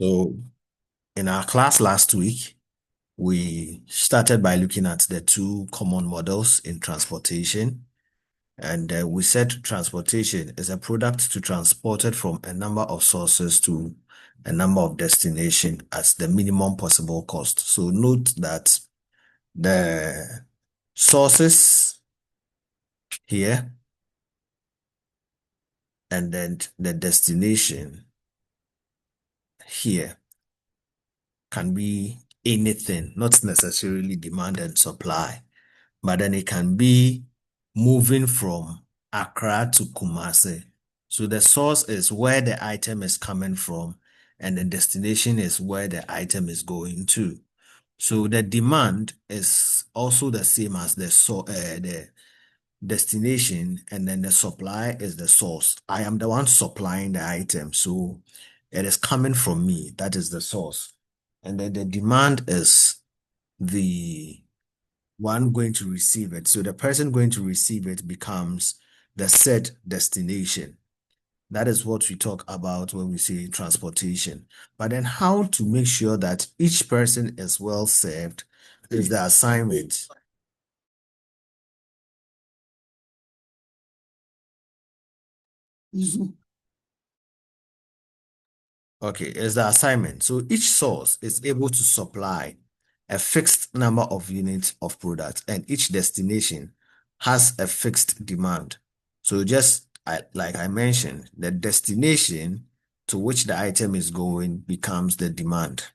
So in our class last week, we started by looking at the two common models in transportation. And we said transportation is a product to transported from a number of sources to a number of destination at the minimum possible cost. So note that the sources here and then the destination here can be anything, not necessarily demand and supply, but then it can be moving from Accra to Kumasi. So the source is where the item is coming from, and the destination is where the item is going to. So the demand is also the same as the destination, and then the supply is the source. I am the one supplying the item, so it is coming from me. That is the source. And then the demand is the one going to receive it. So the person going to receive it becomes the said destination. That is what we talk about when we say transportation. But then how to make sure that each person is well served is the assignment. Okay, is the assignment. So each source is able to supply a fixed number of units of product, and each destination has a fixed demand. So just like I mentioned, the destination to which the item is going becomes the demand.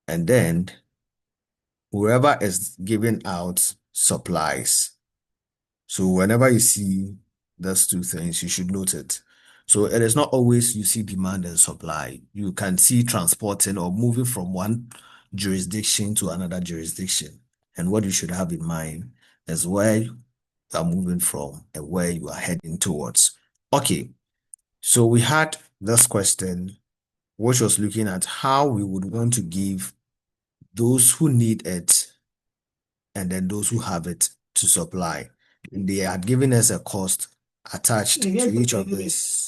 And then whoever is giving out supplies. So whenever you see those two things, you should note it. So it is not always you see demand and supply. You can see transporting or moving from one jurisdiction to another jurisdiction. And what you should have in mind is where you are moving from and where you are heading towards. Okay, so we had this question, which was looking at how we would want to give those who need it and then those who have it to supply. They had given us a cost attached to each of these.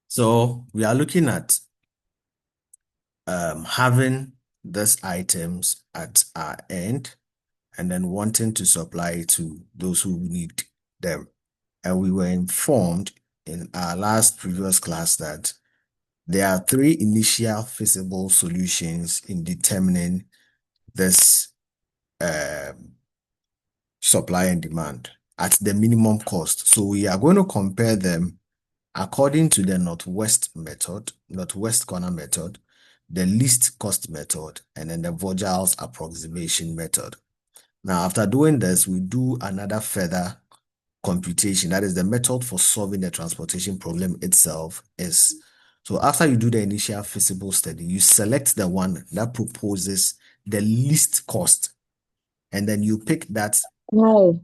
So we are looking at having these items at our end and then wanting to supply to those who need them. And we were informed in our last previous class that there are three initial feasible solutions in determining this supply and demand at the minimum cost. So we are going to compare them according to the northwest corner method, the least cost method, and then the Vogel's approximation method. Now, after doing this, we do another further computation. That is the method for solving the transportation problem itself is. So after you do the initial feasible study, you select the one that proposes the least cost, and then you pick that No.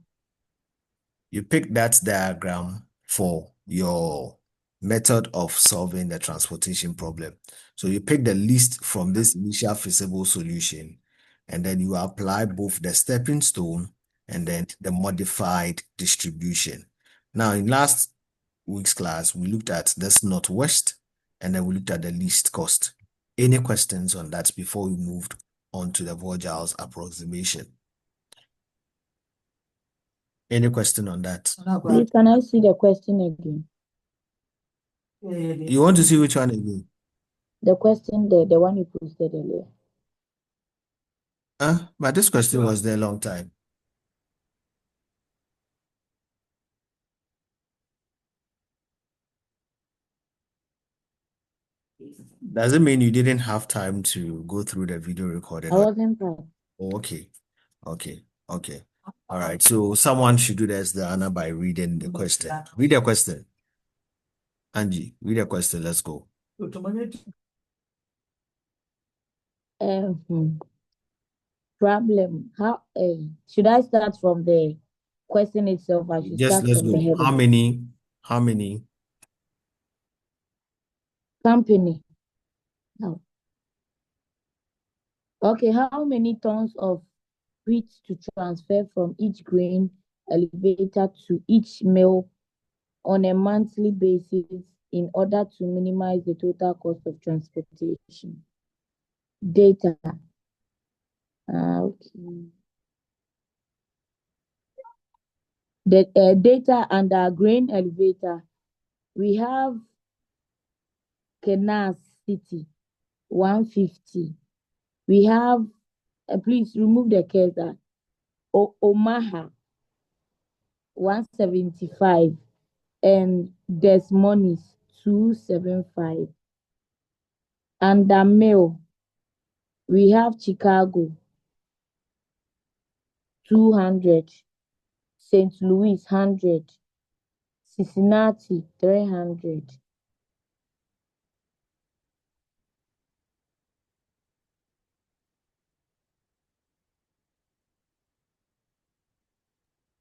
diagram for your method of solving the transportation problem. So you pick the least from this initial feasible solution, and then you apply both the stepping stone and then the modified distribution. Now, in last week's class, we looked at this northwest, and then we looked at the least cost. Any questions on that before we moved on to the Vogel's approximation? Any question on that? Please, can I see the question again? You want to see which one again? The question, the one you posted earlier. But this question was there a long time. Does it mean you didn't have time to go through the video recording? I wasn't part. Oh, okay. All right. So someone should do this, Diana, by reading the question. Read the question. Angie, read the question. Let's go. Problem. How should I start from the question itself? I should Just start let's from the go. heading. How many? Company. No. Okay, how many tons of wheat to transfer from each grain elevator to each mill on a monthly basis in order to minimize the total cost of transportation. Data. Okay. The data under grain elevator, we have Kenas City, 150. We have, please remove the cursor, Omaha, 175, and Des Moines, 275. Under Mill, we have Chicago, 200. St. Louis, 100. Cincinnati, 300.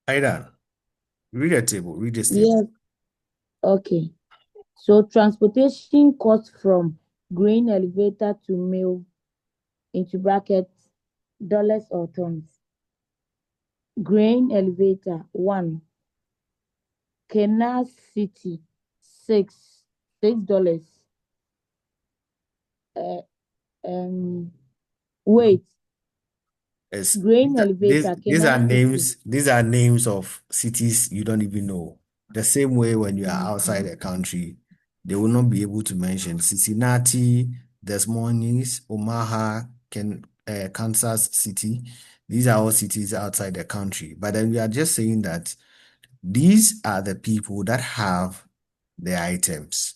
Aidan, read the table, read this table. Yes, okay. So transportation cost from grain elevator to mill into brackets, dollars or tons. Grain elevator, 1. Kenas City, $6. Wait, Yes, grain elevator, these are Kenas City. names of cities you don't even know. The same way when you are outside the country, they will not be able to mention Cincinnati, Des Moines, Omaha, Kansas City. These are all cities outside the country. But then we are just saying that these are the people that have the items.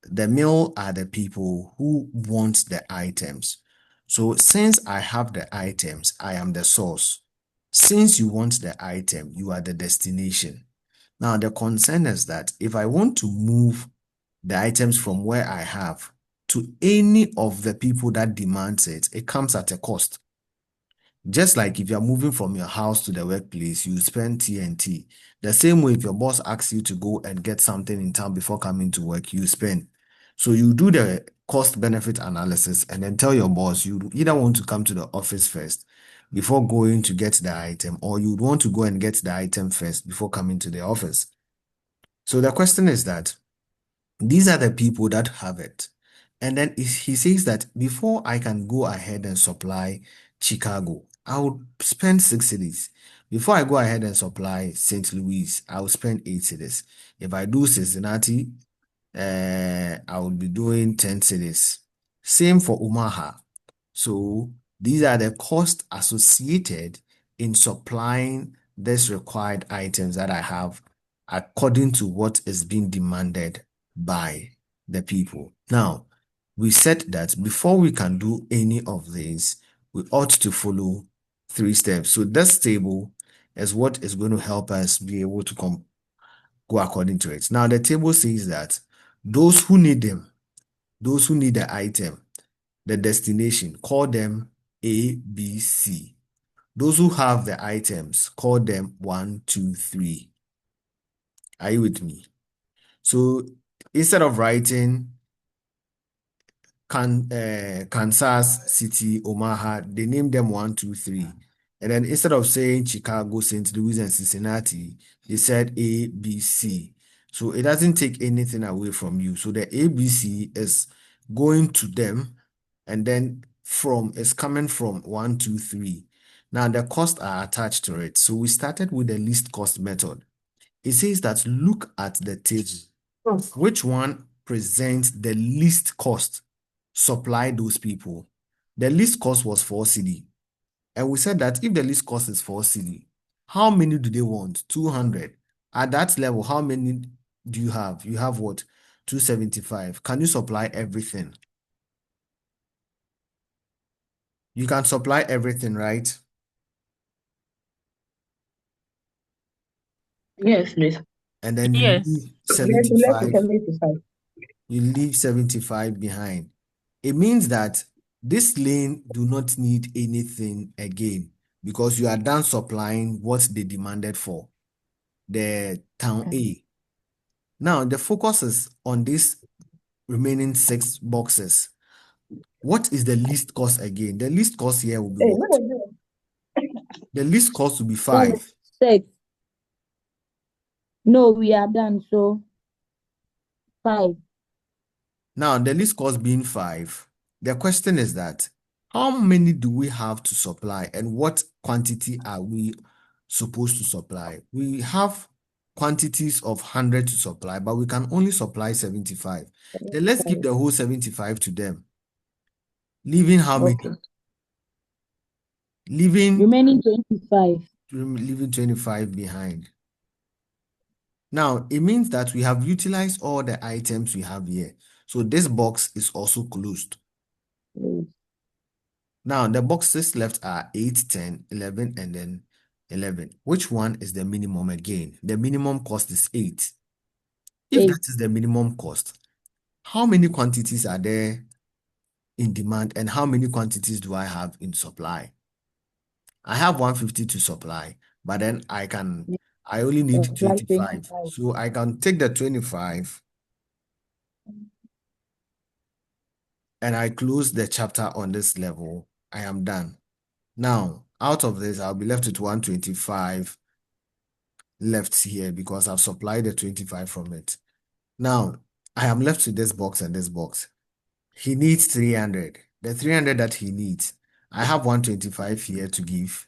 The mill are the people who want the items. So since I have the items, I am the source. Since you want the item, you are the destination. Now, the concern is that if I want to move the items from where I have to any of the people that demands it, it comes at a cost. Just like if you're moving from your house to the workplace, you spend TNT. The same way if your boss asks you to go and get something in town before coming to work, you spend. So you do the cost benefit analysis and then tell your boss you either want to come to the office first before going to get the item, or you want to go and get the item first before coming to the office. So the question is that these are the people that have it. And then he says that before I can go ahead and supply Chicago, I would spend 6 cities. Before I go ahead and supply St. Louis, I will spend 8 cities. If I do Cincinnati, I will be doing 10 cities. Same for Omaha. So these are the costs associated in supplying this required items that I have according to what is being demanded by the people. Now, we said that before we can do any of these, we ought to follow 3 steps. So this table is what is going to help us be able to go according to it. Now, the table says that those who need them, those who need the item, the destination, call them A, B, C. Those who have the items, call them 1, 2, 3. Are you with me? So instead of writing Kansas City, Omaha, they name them 1, 2, 3. And then instead of saying Chicago, St. Louis, and Cincinnati, they said A, B, C. So it doesn't take anything away from you. So the ABC is going to them, and then it's coming from 1, 2, 3. Now the costs are attached to it. So we started with the least cost method. It says that look at the table. Which one presents the least cost? Supply those people. The least cost was 4 cedi. And we said that if the least cost is 4 cedi, how many do they want? 200. At that level, how many do you have? You have what? 275. Can you supply everything? You can supply everything, right? Yes, please. And then you Yes. leave Let's 75. 75. You leave 75 behind. It means that this lane do not need anything again because you are done supplying what they demanded for the town A. Now, the focus is on these remaining 6 boxes. What is the least cost again? The least cost here will be Hey, what? no, no. The least cost will be So 5. 6. No, we are done. So 5. Now, the least cost being 5, the question is that how many do we have to supply and what quantity are we supposed to supply? We have quantities of 100 to supply, but we can only supply 75. Then let's give the whole 75 to them. Leaving how many? Okay. Leaving Remaining 25. 25 behind. Now, it means that we have utilized all the items we have here. So this box is also closed. Please. Now, the boxes left are 8, 10, 11, and then 11. Which one is the minimum again? The minimum cost is 8. If 8. that is the minimum cost, how many quantities are there in demand and how many quantities do I have in supply? I have 150 to supply, but then I only need Like 25. 25. So I can take the 25 and I close the chapter on this level. I am done. Now, out of this, I'll be left with 125 left here because I've supplied the 25 from it. Now, I am left with this box and this box. He needs 300. The 300 that he needs, I have 125 here to give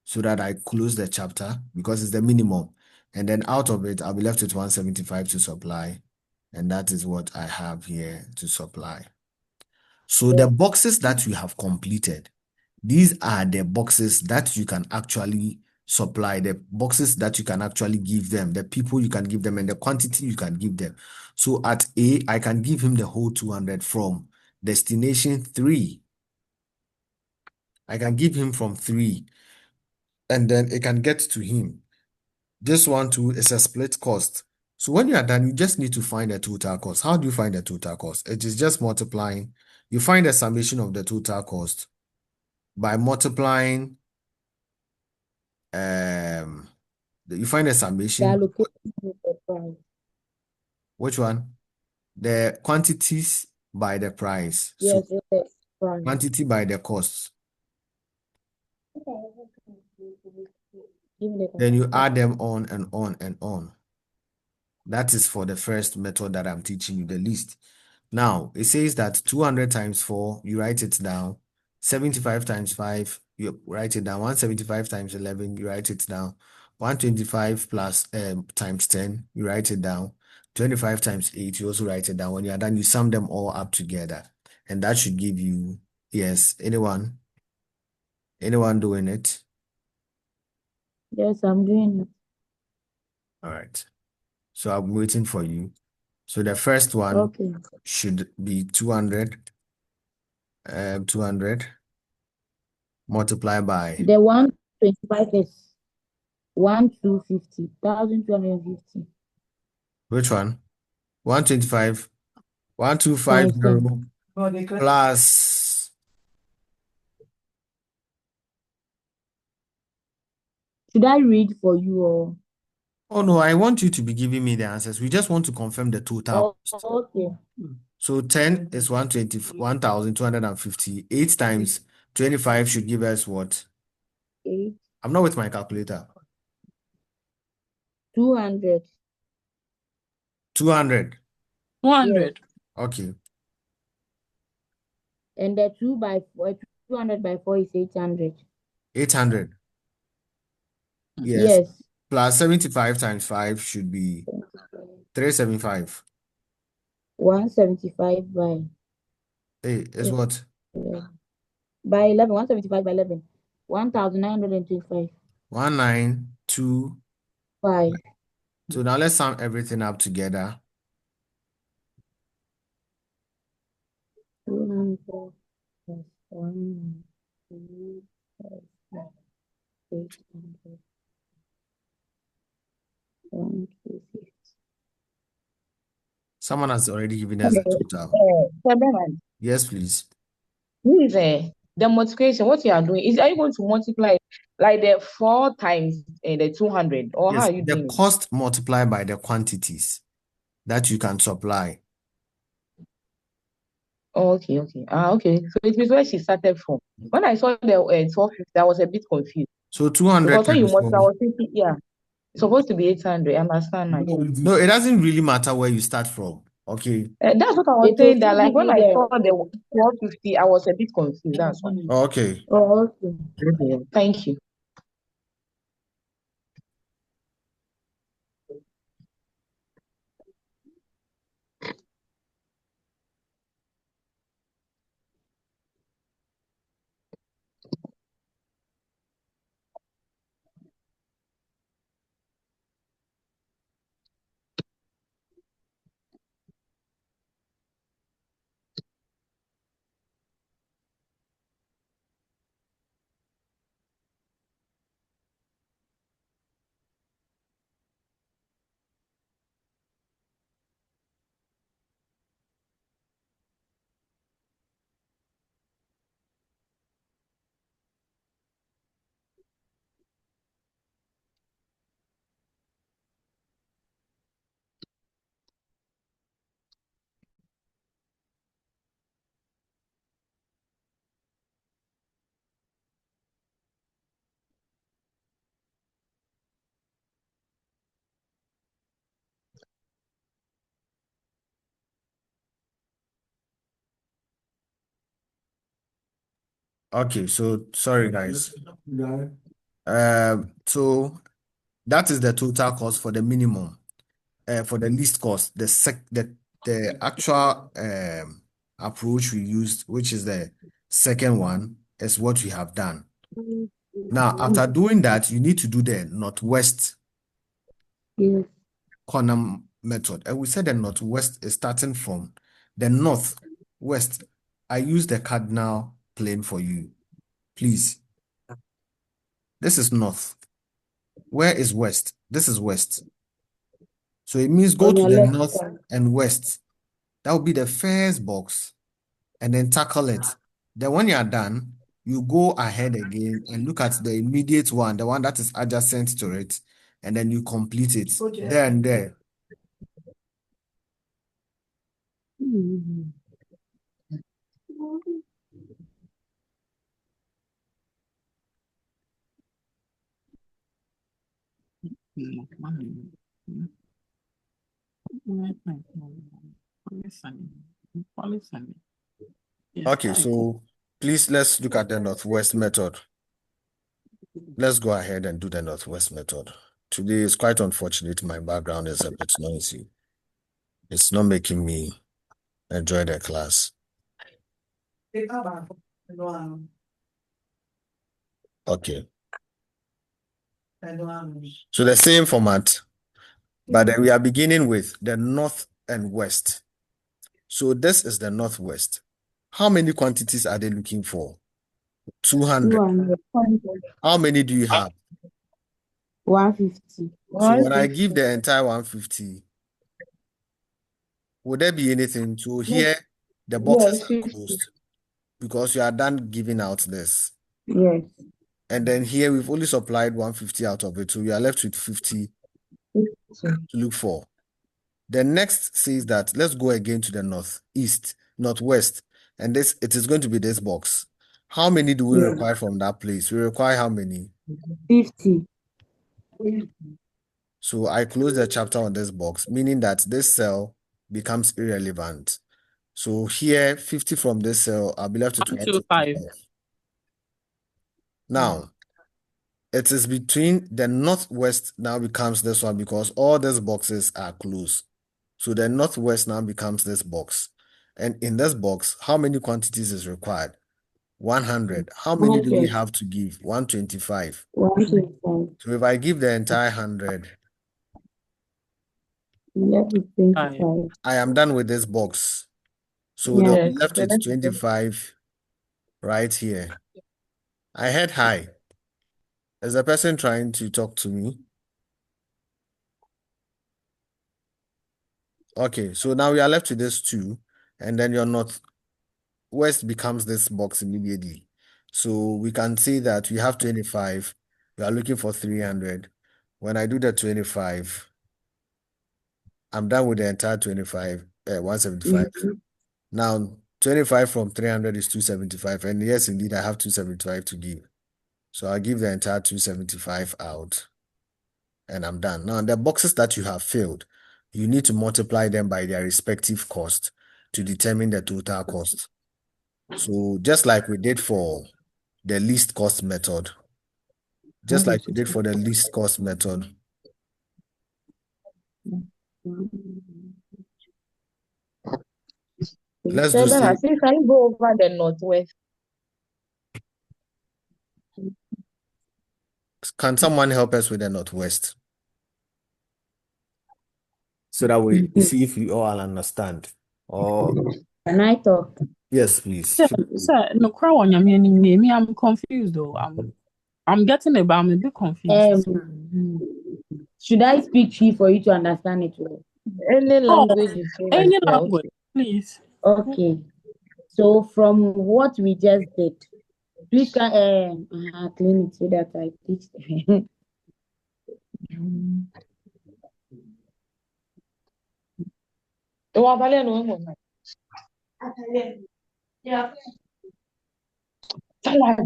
so that I close the chapter because it's the minimum. And then out of it, I'll be left with 175 to supply. And that is what I have here to supply. So the boxes that you have completed, these are the boxes that you can actually supply, the boxes that you can actually give them, the people you can give them, and the quantity you can give them. So at A, I can give him the whole 200 from destination 3. I can give him from 3, and then it can get to him. This one too is a split cost. So when you are done, you just need to find the total cost. How do you find the total cost? It is just multiplying. You find the summation of the total cost by multiplying you find a The summation. allocation of the price. Which one? The quantities by the price. So Yes, yes, price. quantity by the cost. Give me the Then you calculator. add them on and on and on. That is for the first method that I'm teaching you, the least. Now, it says that 200 times 4, you write it down. 75 times 5, you write it down. 175 times 11, you write it down. 125 plus times 10, you write it down. 25 times 8, you also write it down. When you are done, you sum them all up together. And that should give you, yes, anyone doing it? Yes, I'm doing it. All right. So I'm waiting for you. So the first one Okay. should be 200 multiplied by The 125 is 1,250. which one? 125, Times 1250 plus. Should I read for you or? Oh no, I want you to be giving me the answers. We just want to confirm the total cost. Okay. So 10 is 1,250. 8 times 25 should give us what? 8, I'm not with my calculator. 200. 200. 200. Okay. And the 200 by 4 is 800. 800. Yes. Yes. Plus 75 times 5 should be 375. 175 by Hey, is what? 11. By 11. 175 by 11. 1,925. 1,925. 5. So now let's sum everything up together. 200 plus 1, 2, plus 800. 1, 2, 6. Someone has already given us the total. Sir Bernard, Yes, please. who is the multiplication? What you are doing is, are you going to multiply like the 4 times the 200, or how Yes, are you the doing it? cost multiplied by the quantities that you can supply. Oh, okay, okay. Okay. So it means where she started from. When I saw the 450, I was a bit confused So 200 because when you times multiply, I 4. was thinking, yeah, it's supposed to be 800. I understand now. No, it doesn't really matter where you start from. Okay. That's what I was It will saying. That still like give when you I the. saw the 450, I was a bit confused. That's why. Okay. Oh, okay. Okay. Thank you. Okay. So sorry, guys. So that is the total cost for the minimum. For the least cost, the actual approach we used, which is the second one, is what we have done. Now, after doing that, you need to do the northwest Yes. corner method. And we said the northwest is starting from the northwest. I use the cardinal plane for you. Please. This is north. Where is west? This is west. So it means go On to your the left north side. and west. That will be the first box. And then tackle it. Then when you are done, you go ahead again and look at the immediate one, the one that is adjacent to it, and then you complete it there and there. Mhm. Okay, so please let's look at the northwest method. Let's go ahead and do the northwest method. Today is quite unfortunate. My background is a bit noisy. It's not making me enjoy the class. Okay. So the same format, but then we are beginning with the north and west. So this is the northwest. How many quantities are they looking for? 200. 200. How many do you have? 150. So when I 150. give the entire 150, would there be anything? So here, the Yeah, boxes it's are 50. closed because you are done giving out this. Yes. And then here, we've only supplied 150 out of it. So we are left with 50 to look for. The next says that let's go again to the northwest, and it is going to be this box. How many do we Yeah. require from that place? We require how many? 50. So I close the chapter on this box, meaning that this cell becomes irrelevant. So here, 50 from this cell, I'll be left with 125. Now, it is between the northwest now becomes this one because all these boxes are closed. So the northwest now becomes this box. And in this box, how many quantities is required? 100. How many do we 100. have to give? 125. 125. So if I give the entire 100, Left with 25. I am done with this box. So they'll Yeah. be Yes. left The with next one. 25 right here. I heard hi. Is the person trying to talk to me? Okay, so now we are left with this 2, and then your northwest becomes this box immediately. So we can say that we have 25. We are looking for 300. When I do the 25, I'm done with the entire 25, 175. Mhm. Now, 25 from 300 is 275. And yes, indeed, I have 275 to give. So I'll give the entire 275 out. And I'm done. Now, the boxes that you have filled, you need to multiply them by their respective cost to determine the total cost. So just like we did for the least cost method, let's do Seven, since I go over the Northwest. Can someone help us with the Northwest? So that we see if we all understand. Or Can I talk? yes, please. Sir, no cry on your meaning. Me, I'm confused though. I'm getting it, but I'm a bit confused. Should I speak Twi for you to understand it well? Any language you feel like Any you are language, please. Okay. So from what we just did, please can clean it so that I teach them.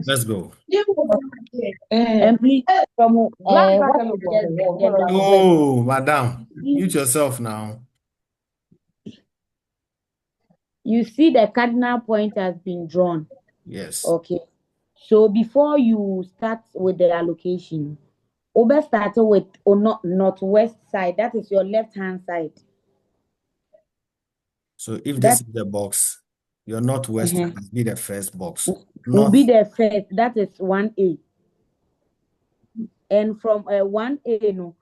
Let's go. And please, from what we just did, the Northwest, Oh, madam, mute yourself now. you see the cardinal point has been drawn. Yes. Okay. So before you start with the allocation, Ober started with northwest side. That is your left-hand side. So if this is the box, your northwest will be the first box. Will be the first. That is 1A. And from 1A, no,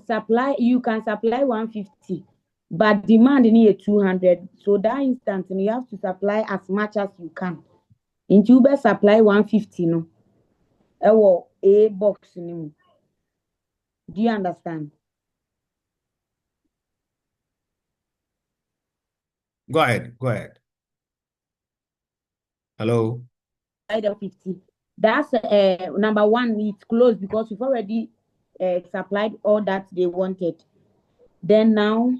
supply, you can supply 150, but demand in 200. So that instant, you have to supply as much as you can. In Cuba, supply 150, no. A box. No. Do you understand? Go ahead. Hello. 50. That's number one. It's closed because we've already supplied all that they wanted. Then now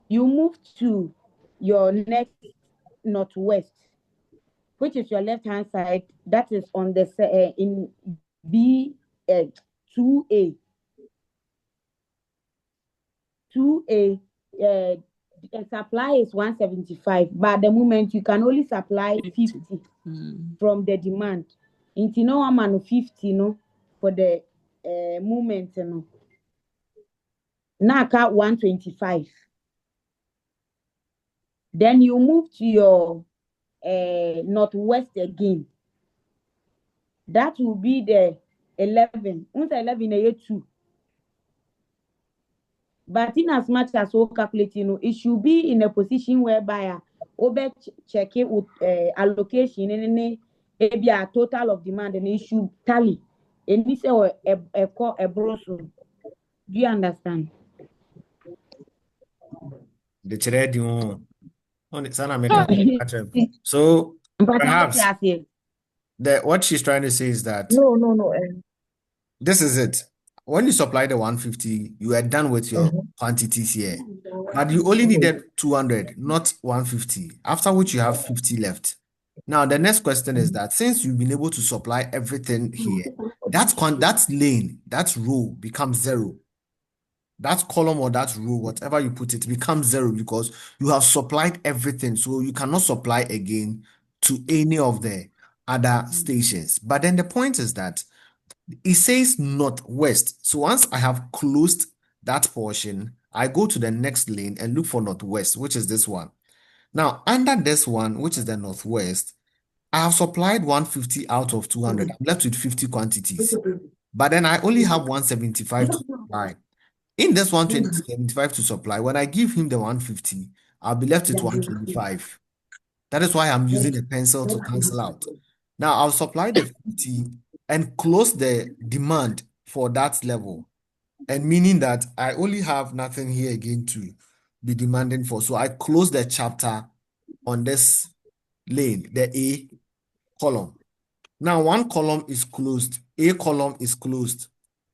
you move to your next northwest, which is your left hand side. That is on the in B 2A. 2A. Supply is 175, but at the moment you can only supply 50 from the demand. Into no one 50 no for the movement no. Naka 125. Then you move to your northwest again. That will be the 11. 11 a 2. But in as much as we calculate, it should be in a position whereby over check it with allocation and a total of demand, and it should tally. And this is a brochure. Do you understand? The trade so perhaps what she's trying to say is that no. This is it. When you supply the 150, you are done with your quantities here. But you only needed 200, not 150, after which you have 50 left. Now, the next question is that since you've been able to supply everything here, that lane, that row becomes zero. That column or that row, whatever you put it, becomes zero because you have supplied everything. So you cannot supply again to any of the other stations. But then the point is that it says northwest. So once I have closed that portion, I go to the next lane and look for northwest, which is this one. Now, under this one, which is the northwest, I have supplied 150 out of 200. I'm left with 50 quantities. But then I only have 175 to supply. In this 175 to supply, when I give him the 150, I'll be left with 125. That is why I'm using a pencil to cancel out. Now, I'll supply the 50 and close the demand for that level. And meaning that I only have nothing here again to be demanding for. So I close the chapter on this lane, the A column. Now, one column is closed. A column is closed.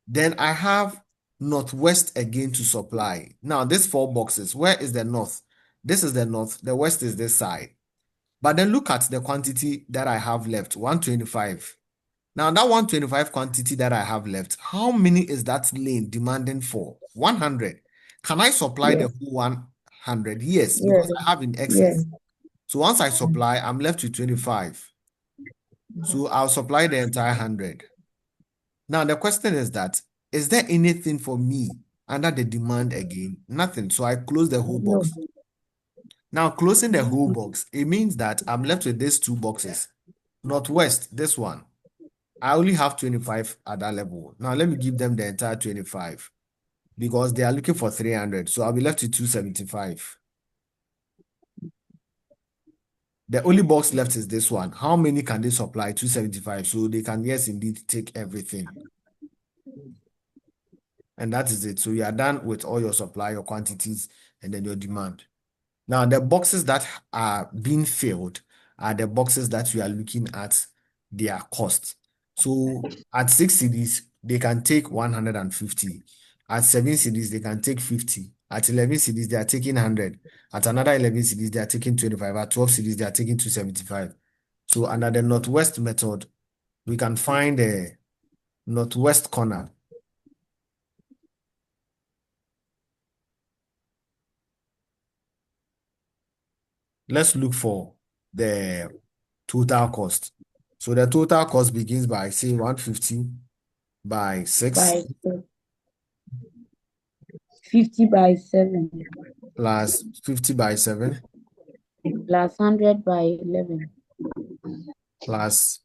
Then I have northwest again to supply. Now, these 4 boxes, where is the north? This is the north. The west is this side. But then look at the quantity that I have left, 125. Now, that 125 quantity that I have left, how many is that lane demanding for? 100. Can I supply the Yes. whole 100? Yes, Yes. because I have in Yes. excess. So once I supply, I'm left with 25. So I'll supply the entire 100. Now, the question is that, is there anything for me under the demand again? Nothing. So I close the whole No. box. Now, closing the whole box, it means that I'm left with these two boxes. Northwest, this one. I only have 25 at that level. Now, let me give them the entire 25 because they are looking for 300. So I'll be left with 275. The only box left is this one. How many can they supply? 275. So they can, yes, indeed, take everything. And that is it. So you are done with all your supply, your quantities, and then your demand. Now, the boxes that are being filled are the boxes that we are looking at their cost. So at 6 cedis, they can take 150. At 7 cedis, they can take 50. At 11 cedis, they are taking 100. At another 11 cedis, they are taking 25. At 12 cedis, they are taking 275. So under the Northwest method, we can find the Northwest corner. Let's look for the total cost. So the total cost begins by, say, 150 by 6 By 50 by 7 plus 50 by 7 plus 100 by 11 plus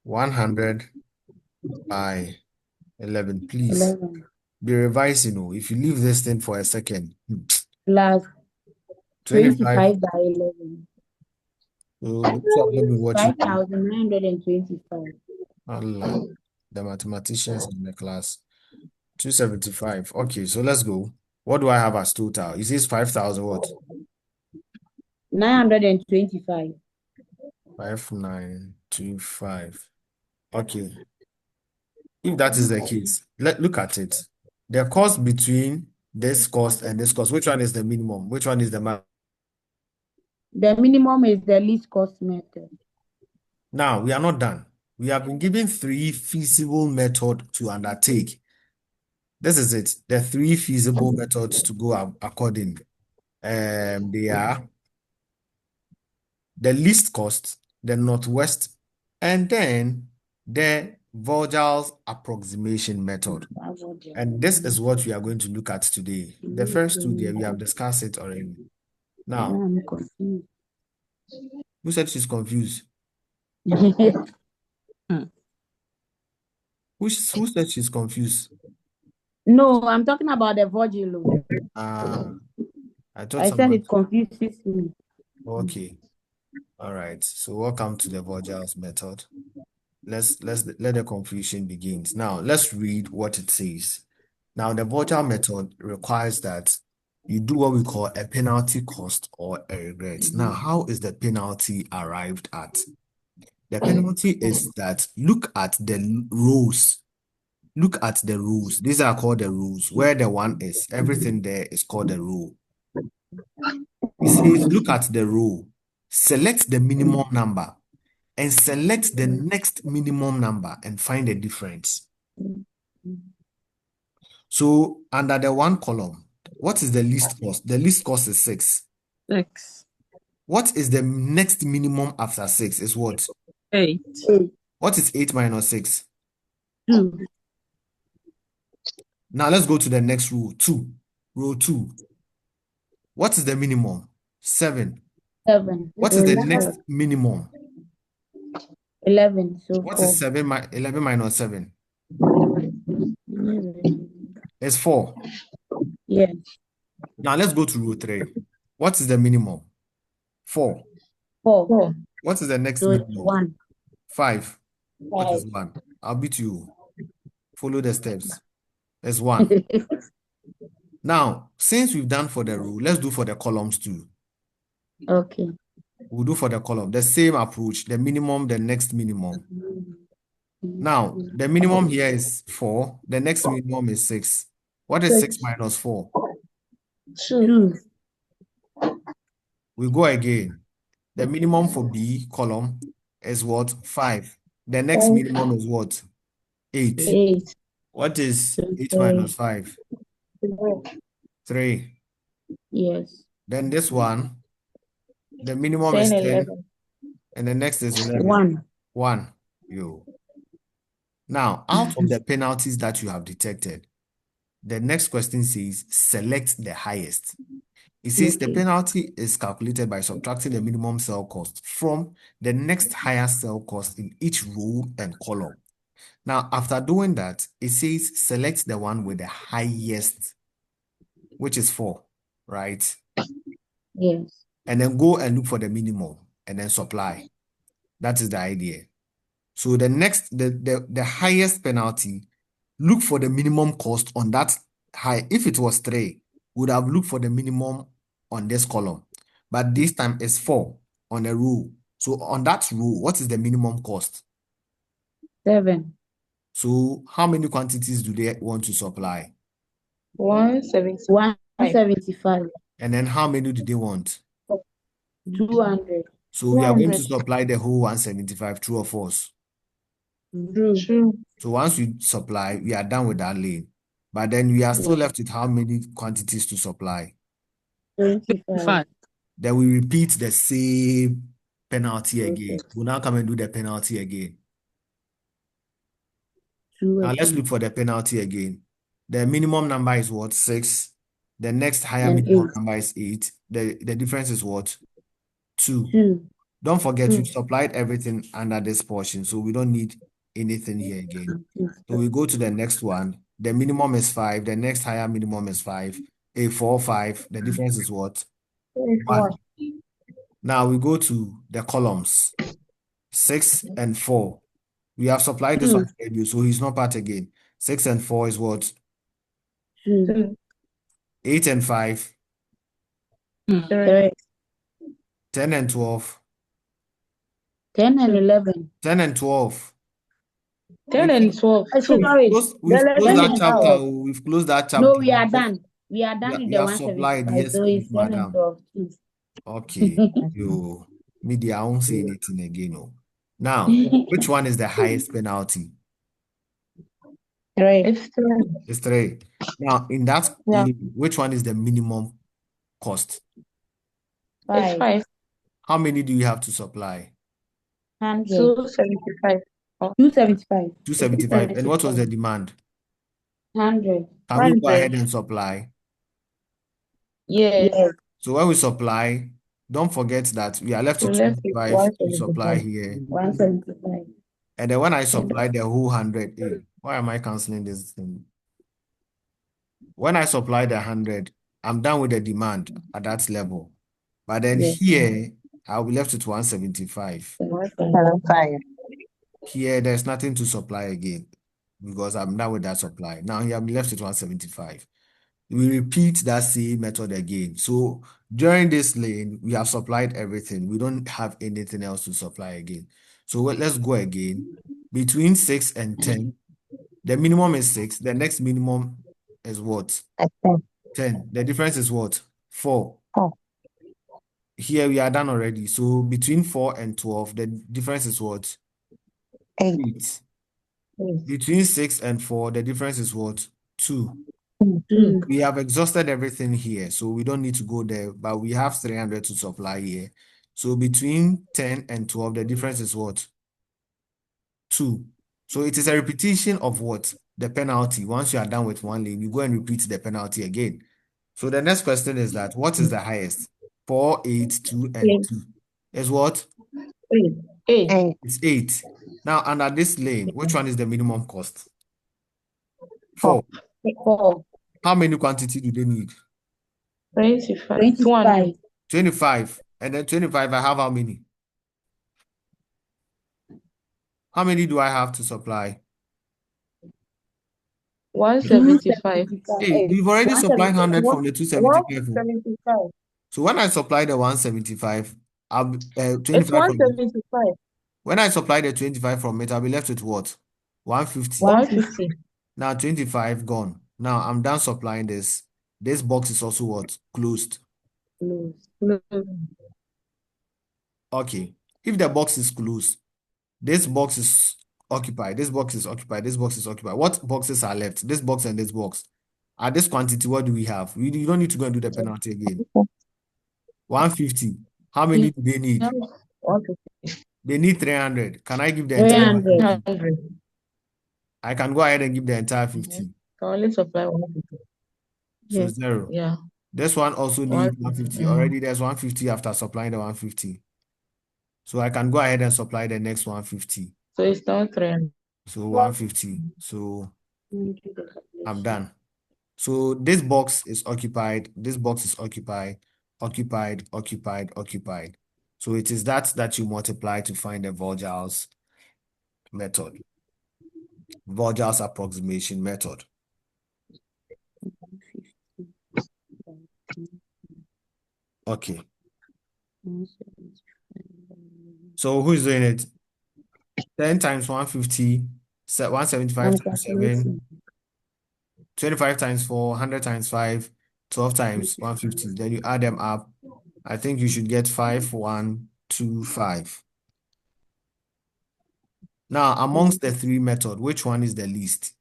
100 by 11. Please 11 be revising. Oh, if you leave this thing for a second, plus 25. 25 by 11. So those who have not been watching, 5,925. Allah, the mathematicians in the class. 275. Okay, so let's go. What do I have as total? It says 5,000 what? 925. 5925. Okay. If that is the case, look at it. The cost between this cost and this cost, which one is the minimum? Which one is the maximum? The minimum is the least cost method. Now, we are not done. We have been given 3 feasible methods to undertake. This is it. The 3 feasible methods to go according. They are the least cost, the Northwest, and then the Vogel's approximation method. And this is what we are going to look at today. The first two there, we have discussed it already. Now, I'm confused. who said she's confused? Who said she's confused? No, I'm talking about the Vogelo. I thought I said someone. it confuses me. Okay. All right. So welcome to the Vogel's method. Let the confusion begin. Now, let's read what it says. Now, the Vogel method requires that you do what we call a penalty cost or a regret. Now, how is the penalty arrived at? The penalty is that look at the rows. Look at the rows. These are called the rows. Where the one is, everything there is called a row. It says, look at the row. Select the minimum number and select the next minimum number and find the difference. So under the one column, what is the least cost? The least cost is 6. 6. What is the next minimum after 6 is what? 8. What is 8 minus 6? 2. Now let's go to the next row, 2. Row 2. What is the minimum? 7. 7. What is the next minimum? 11. So What 4. is 11 minus 7? It's 4. Yes. Now let's go to row 3. What is the minimum? 4. 4. What is the next So it's minimum? 1. 5. What is 1? I'll beat you. Follow the steps. It's 1. Now, since we've done for the row, let's do for the columns too. Okay. We'll do for the column. The same approach. The minimum, the next minimum. Now, the minimum here is 4. The next minimum is 6. What is 6 minus 4? 2. We go again. The minimum for B column is what? 5. The next minimum is what? 8. 8. What is 8 3. minus 5? 3. Yes. Then this one, the minimum 10, is 10, 11. and the next is 11. 1. 1. Yo. Now, out of the penalties that you have detected, the next question says select the highest. It says the Okay. penalty is calculated by subtracting the minimum cell cost from the next higher cell cost in each row and column. Now, after doing that, it says select the one with the highest, which is 4, right? Yes. And then go and look for the minimum and then supply. That is the idea. So the next, the highest penalty, look for the minimum cost on that high. If it was 3, would have looked for the minimum on this column. But this time it's 4 on a row. So on that row, what is the minimum cost? 7. So how many quantities do they want to supply? 175. 175. And then how many do they want? 200. So we are going to 200. supply the whole 175, true or false? True. True. So once we supply, we are done with that lane. But then we are still Yeah. left with how many quantities to supply? 25. 5. Then we repeat the same penalty again. Okay. We'll now come and do the penalty again. 2 Now let's again. look for the penalty again. The minimum number is what? 6. The next higher And minimum 8. number is 8. The difference is what? 2. 2. Don't forget, 2. we've supplied everything under this portion, so we don't need anything here again. So we go to the next one. The minimum is 5. The next higher minimum is 5. 4, 5. The difference is what? 1. Now we go to the columns. 6 and 4. We have supplied this one already, so he's not part again. 6 and 4 is what? 2. 8 and 5. 3. 10 and 12. 10 and 11. 10 and 12. 10 and 12. True. Sorry. We've closed 10 that and chapter. 12. Oh, we've closed that chapter. No, we are done. We are done with We the have supplied, 175. yes, So it's 10 and madam. 12. Please. Okay. You, media, I won't say anything again. Oh. Now, which one is the highest penalty? 3. It's 3. It's 3. Now, in that, Yeah. which one is the minimum cost? It's 5. How many do you have to supply? 100. 275. 275. 275. And what was the demand? 100. Can we go 100. ahead and supply? Yes. Yes. So when we supply, don't forget that we are left We're with left with 25 to supply 175. here. 175. And then when I supply the whole 100, why am I canceling this thing? When I supply the 100, I'm done with the demand at that level. But then Yes. here, I'll be left with 175. 175. Here, there's nothing to supply again because I'm done with that supply. Now here, I'm left with 175. We repeat that same method again. So during this lane, we have supplied everything. We don't have anything else to supply again. So let's go again. Between 6 and 10, the minimum is 6. The next minimum is what? 10. The difference is what? 4. 4. Here we are done already. So between 4 and 12, the difference is what? 8. 8. Between 6 and 4, the difference is what? 2. 2. We have exhausted everything here, so we don't need to go there, but we have 300 to supply here. So between 10 and 12, the difference is what? 2. So it is a repetition of what? The penalty. Once you are done with one lane, you go and repeat the penalty again. So the next question is that what is the highest? 4, 8, 2, and 2. Is what? 8. It's 8. Now, under this lane, which one is the minimum cost? 4. 4. How many quantity do they need? 25. 25. 25. And then 25, I have how many? How many do I have to supply? 175. Hey, we've already supplied 100 from the 275. 175. So when I supply the 175, I'll It's 25 from it. 175. When I supply the 25 from it, I'll be left with what? 150. 150. Now 25 gone. Now I'm done supplying this. This box is also what? Closed. Close. Okay. If the box is closed, this box is occupied, this box is occupied, this box is occupied. What boxes are left? This box and this box. At this quantity, what do we have? You don't need to go and do the penalty again. 150. How many do they need? Yeah. Okay. They need 300. Can I give the entire 300. 150? 100. I can go ahead and give the entire 50. Can only supply 150. So Yes. 0. Yeah. This one also needs 150. 150. Already there's 150 after supplying the 150. So I can go ahead and supply the next 150. So it's not 300. So 150. So I'm done. So this box is occupied. This box is occupied, occupied, occupied, occupied. So it is that you multiply to find the Volger's method. Volger's approximation method. Okay. So who is doing it? 10 times 150, 175 I'm times 7, calculating. 25 times 4, 100 times 5, 12 times 150. Then you add them up. I think you should get 5125. Now, amongst the three methods, which one is the least?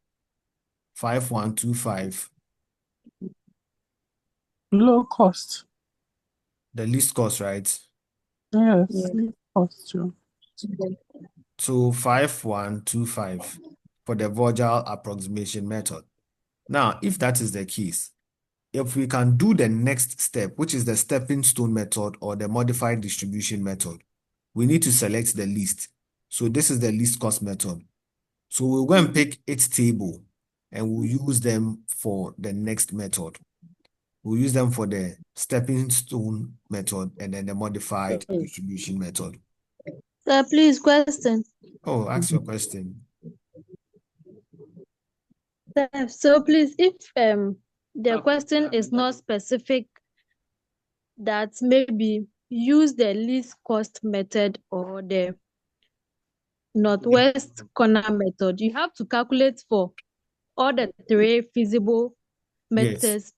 5125, Low cost. the least cost, right? Yes, Yes. low cost too. So 5125 for the Vogel approximation method. Now, if that is the case, if we can do the next step, which is the stepping stone method or the modified distribution method, we need to select the least. So this is the least cost method. So we'll go and pick its table and we'll use them for the next method. We'll use them for the stepping stone method and then the modified distribution method. Sir, please, question. Oh, ask your question. Sir, so please, if the question is not specific, that maybe use the least cost method or the northwest corner method, you have to calculate for all the three feasible Yes. methods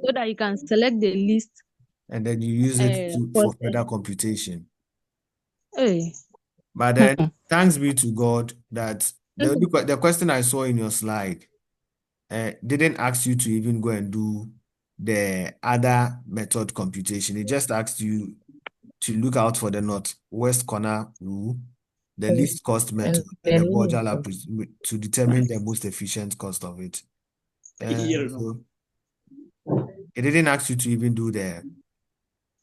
so that you can select the least And then you use it for cost. further computation. Hey. But then, thanks be to God that the question I saw in your slide didn't ask you to even go and do the other method computation. It just asked you to look out for the northwest corner rule, the least cost method, and the Vogel to determine the most efficient cost of it. So it didn't ask you to even do the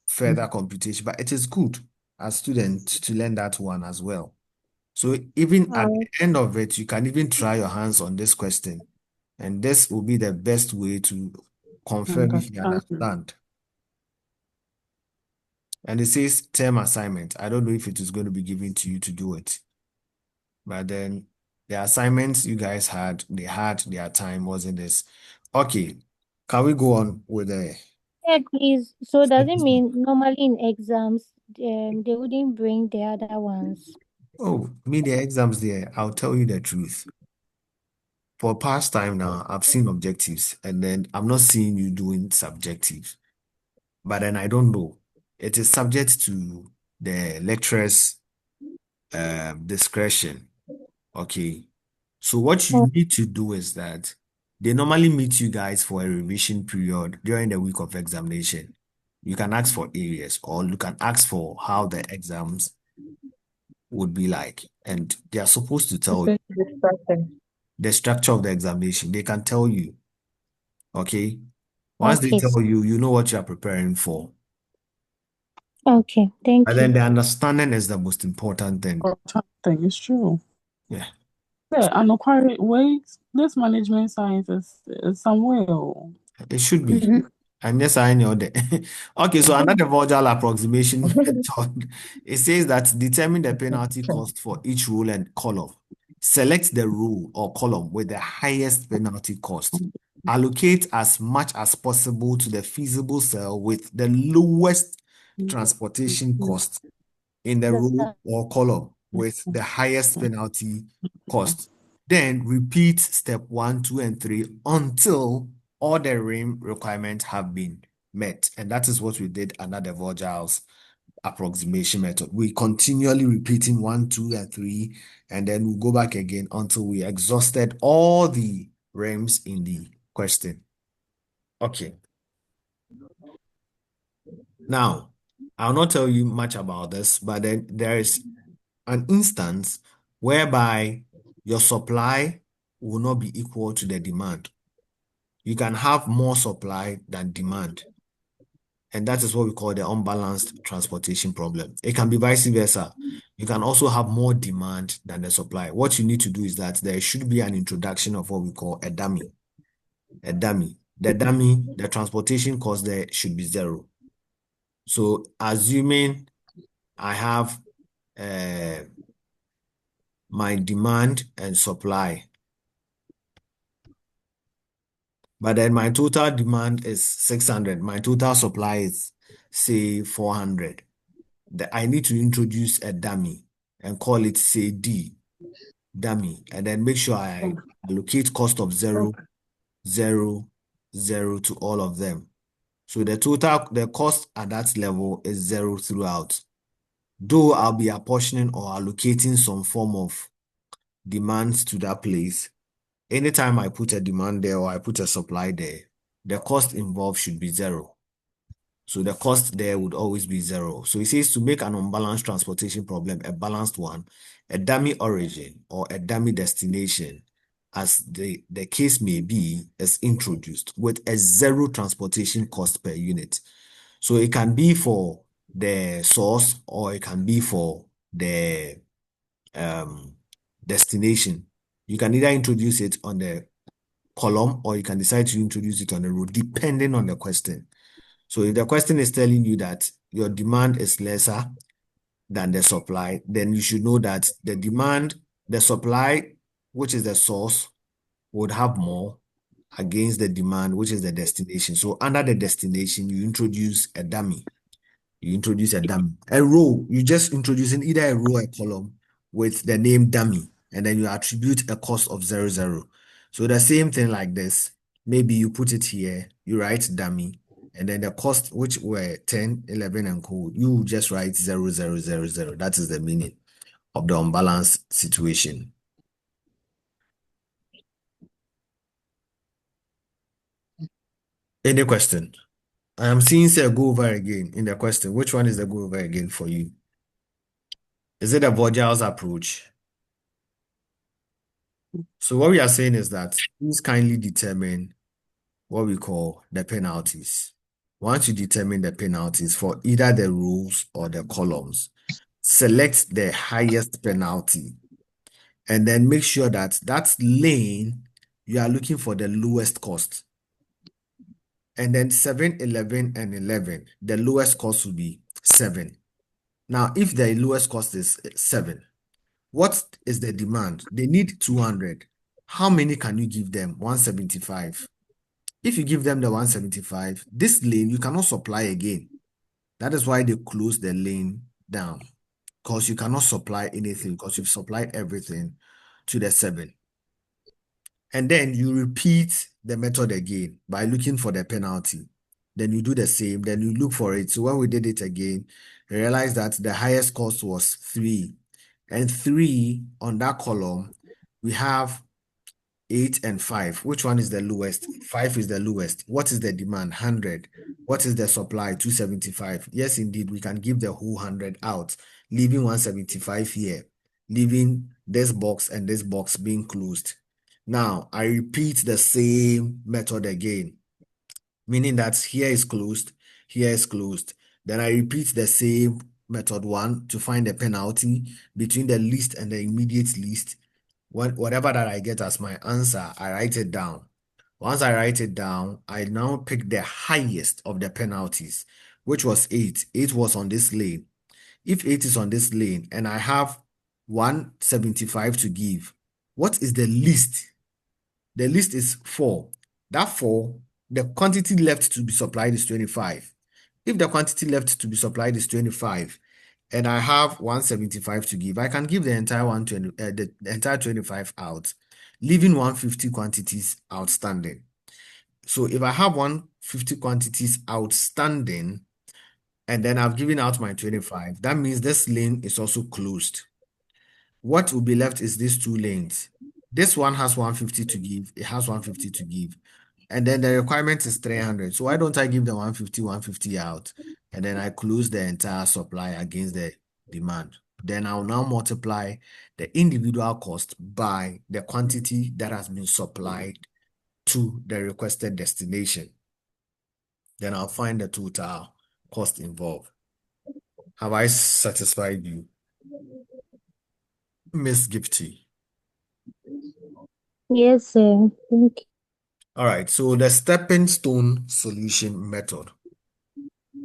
further computation, but it is good as students to learn that one as well. So even at the end of it, you can even try your hands on this question, and this will be the best way to confirm if you understand. And it says term assignment. I don't know if it is going to be given to you to do it, but then the assignments you guys had, they had their time, wasn't this? Okay, can we go on with the Yeah, please. So does it mean normally in exams, they wouldn't bring the other ones? Oh, media exams there, I'll tell you the truth. For past time now, I've seen objectives, and then I'm not seeing you doing subjectives. But then I don't know. It is subject to the lecturer's discretion. Okay. So what you need to do is that they normally meet you guys for a revision period during the week of examination. You can ask for areas, or you can ask for how the exams would be like. And they are supposed to tell you the structure of the examination. They can tell you. Okay. Once they Okay. tell you, you know what you are preparing for. Okay, thank But then you. the understanding is the most important thing. Thing is true. Yeah. Yeah, and acquire ways. This management science is somewhere. It should be. And yes, I know that. Okay, so another Vogel approximation method. It says that determine the penalty cost for each row and column. Select the row or column with the highest penalty cost. Allocate as much as possible to the feasible cell with the lowest transportation cost in the row or column with the highest penalty cost. Then repeat step 1, 2, and 3 until all the RIM requirements have been met. And that is what we did under the Vogel's approximation method. We continually repeating 1, 2, and 3, and then we go back again until we exhausted all the realms in the question. Okay. Now, I'll not tell you much about this, but then there is an instance whereby your supply will not be equal to the demand. You can have more supply than demand. And that is what we call the unbalanced transportation problem. It can be vice versa. You can also have more demand than the supply. What you need to do is that there should be an introduction of what we call a dummy. A dummy. The dummy, the transportation cost there should be 0. So assuming I have my demand and supply, but then my total demand is 600. My total supply is, say, 400. I need to introduce a dummy and call it, say, D, dummy, and then make sure I allocate cost of 0, 0, 0 to all of them. So the cost at that level is 0 throughout. Though I'll be apportioning or allocating some form of demands to that place, anytime I put a demand there or I put a supply there, the cost involved should be 0. So the cost there would always be 0. So it says to make an unbalanced transportation problem a balanced one, a dummy origin or a dummy destination, as the case may be, is introduced with a 0 transportation cost per unit. So it can be for the source or it can be for the destination. You can either introduce it on the column or you can decide to introduce it on the row, depending on the question. So if the question is telling you that your demand is lesser than the supply, then you should know that the supply, which is the source, would have more against the demand, which is the destination. So under the destination, you introduce a dummy. You introduce a dummy. A row, you just introducing either a row or a column with the name dummy, and then you attribute a cost of 0, 0. So the same thing like this. Maybe you put it here, you write dummy, and then the cost, which were 10, 11, and co, you just write 0, 0, 0, 0. That is the meaning of the unbalanced situation. Any question? I am seeing say go over again in the question. Which one is the go over again for you? Is it a Borgel's approach? So what we are saying is that please kindly determine what we call the penalties. Once you determine the penalties for either the rows or the columns, select the highest penalty and then make sure that that lane, you are looking for the lowest cost. And then 7, 11, and 11, the lowest cost will be 7. Now, if the lowest cost is 7, what is the demand? They need 200. How many can you give them? 175. If you give them the 175, this lane, you cannot supply again. That is why they close the lane down, because you cannot supply anything, because you've supplied everything to the 7. And then you repeat the method again by looking for the penalty. Then you do the same, then you look for it. So when we did it again, we realized that the highest cost was 3. And 3 on that column, we have 8 and 5. Which one is the lowest? 5 is the lowest. What is the demand? 100. What is the supply? 275. Yes, indeed, we can give the whole 100 out, leaving 175 here, leaving this box and this box being closed. Now, I repeat the same method again, meaning that here is closed, here is closed. Then I repeat the same method 1 to find the penalty between the least and the immediate least. Whatever that I get as my answer, I write it down. Once I write it down, I now pick the highest of the penalties, which was 8. 8 was on this lane. If 8 is on this lane and I have 175 to give, what is the least? The least is 4. That 4, the quantity left to be supplied is 25. If the quantity left to be supplied is 25, and I have 175 to give, I can give the entire 120, the entire 25 out, leaving 150 quantities outstanding. So if I have 150 quantities outstanding, and then I've given out my 25. That means this lane is also closed. What will be left is these two lanes. This one has 150 to give. It has 150 to give. And then the requirement is 300. So why don't I give the 150 out? And then I close the entire supply against the demand. Then I'll now multiply the individual cost by the quantity that has been supplied to the requested destination. Then I'll find the total cost involved. Have I satisfied you, Miss Gifty? Yes, sir. Thank you. All right, so the stepping stone solution method.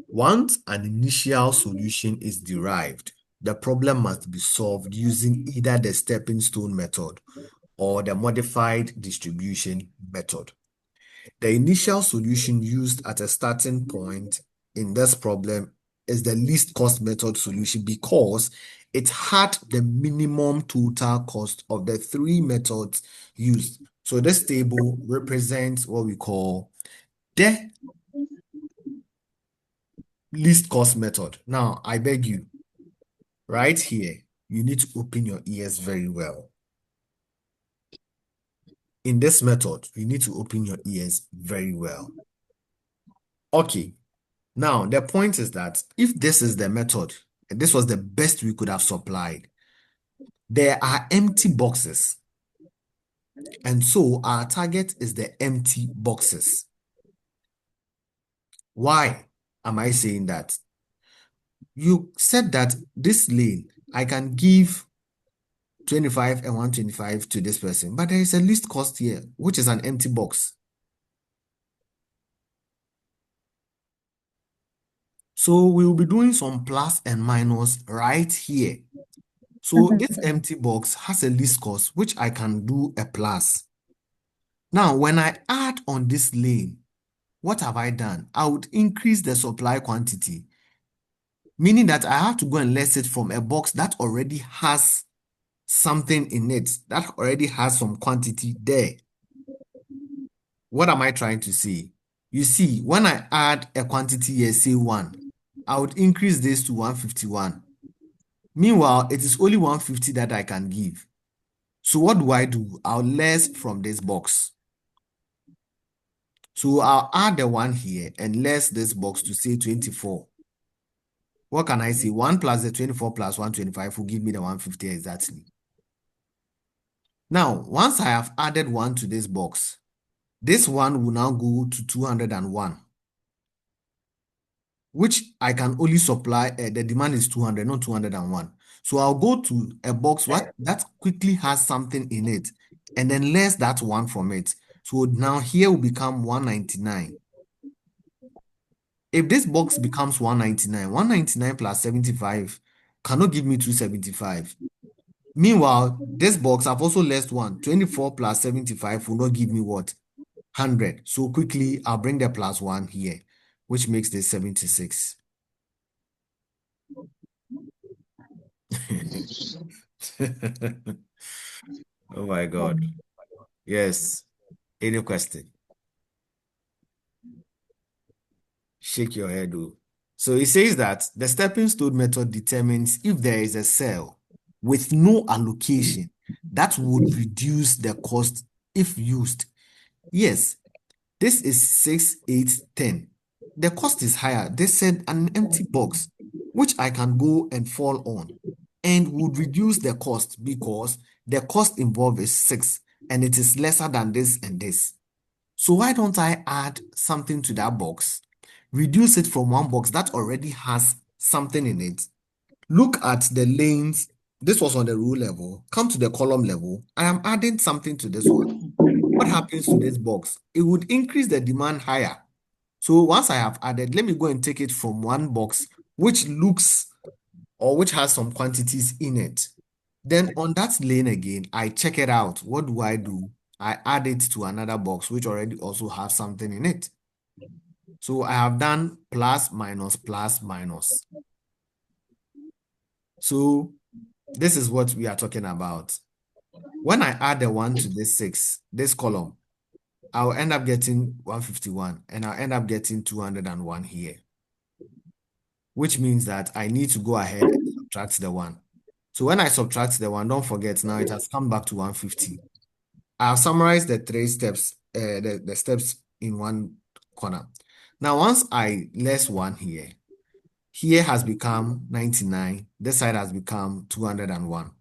Once an initial solution is derived, the problem must be solved using either the stepping stone method or the modified distribution method. The initial solution used at a starting point in this problem is the least cost method solution because it had the minimum total cost of the three methods used. So this table represents what we call the least cost method. Now, I beg you, right here, you need to open your ears very well. In this method, you need to open your ears very well. Okay. Now, the point is that if this is the method, and this was the best we could have supplied, there are empty boxes. And so our target is the empty boxes. Why am I saying that? You said that this lane, I can give 25 and 125 to this person, but there is a least cost here, which is an empty box. So we will be doing some plus and minus right here. So this empty box has a least cost, which I can do a plus. Now, when I add on this lane, what have I done? I would increase the supply quantity, meaning that I have to go and less it from a box that already has something in it, that already has some quantity there. What am I trying to say? You see, when I add a quantity here, say 1, I would increase this to 151. Meanwhile, it is only 150 that I can give. So what do? I'll less from this box. So I'll add the 1 here and less this box to say 24. What can I say? 1 plus the 24 plus 125 will give me the 150 exactly. Now, once I have added 1 to this box, this one will now go to 201, which I can only supply, the demand is 200, not 201. So I'll go to a box that quickly has something in it, and then less that 1 from it. So now here will become 199. If this box becomes 199, 199 plus 75 cannot give me 275. Meanwhile, this box, I've also less 1. 24 plus 75 will not give me what? 100. So quickly, I'll bring the plus 1 here, which makes this 76. Oh my God. Yes. Any question? Shake your head, though. So it says that the stepping stone method determines if there is a cell with no allocation that would reduce the cost if used. Yes, this is 6, 8, 10. The cost is higher. They said an empty box, which I can go and fall on, and would reduce the cost because the cost involved is 6, and it is lesser than this and this. So why don't I add something to that box, reduce it from one box that already has something in it, look at the lanes. This was on the row level. Come to the column level. I am adding something to this one. What happens to this box? It would increase the demand higher. So once I have added, let me go and take it from one box which looks or which has some quantities in it. Then on that lane again, I check it out. What do? I add it to another box which already also has something in it. So I have done plus, minus, plus, minus. So this is what we are talking about. When I add the 1 to this 6, this column, I'll end up getting 151, and I'll end up getting 201 here. which means that I need to go ahead and subtract the 1. So when I subtract the 1, don't forget now it has come back to 150. I've summarized the 3 steps, the steps in one corner. Now, once I less 1 here has become 99. This side has become 201.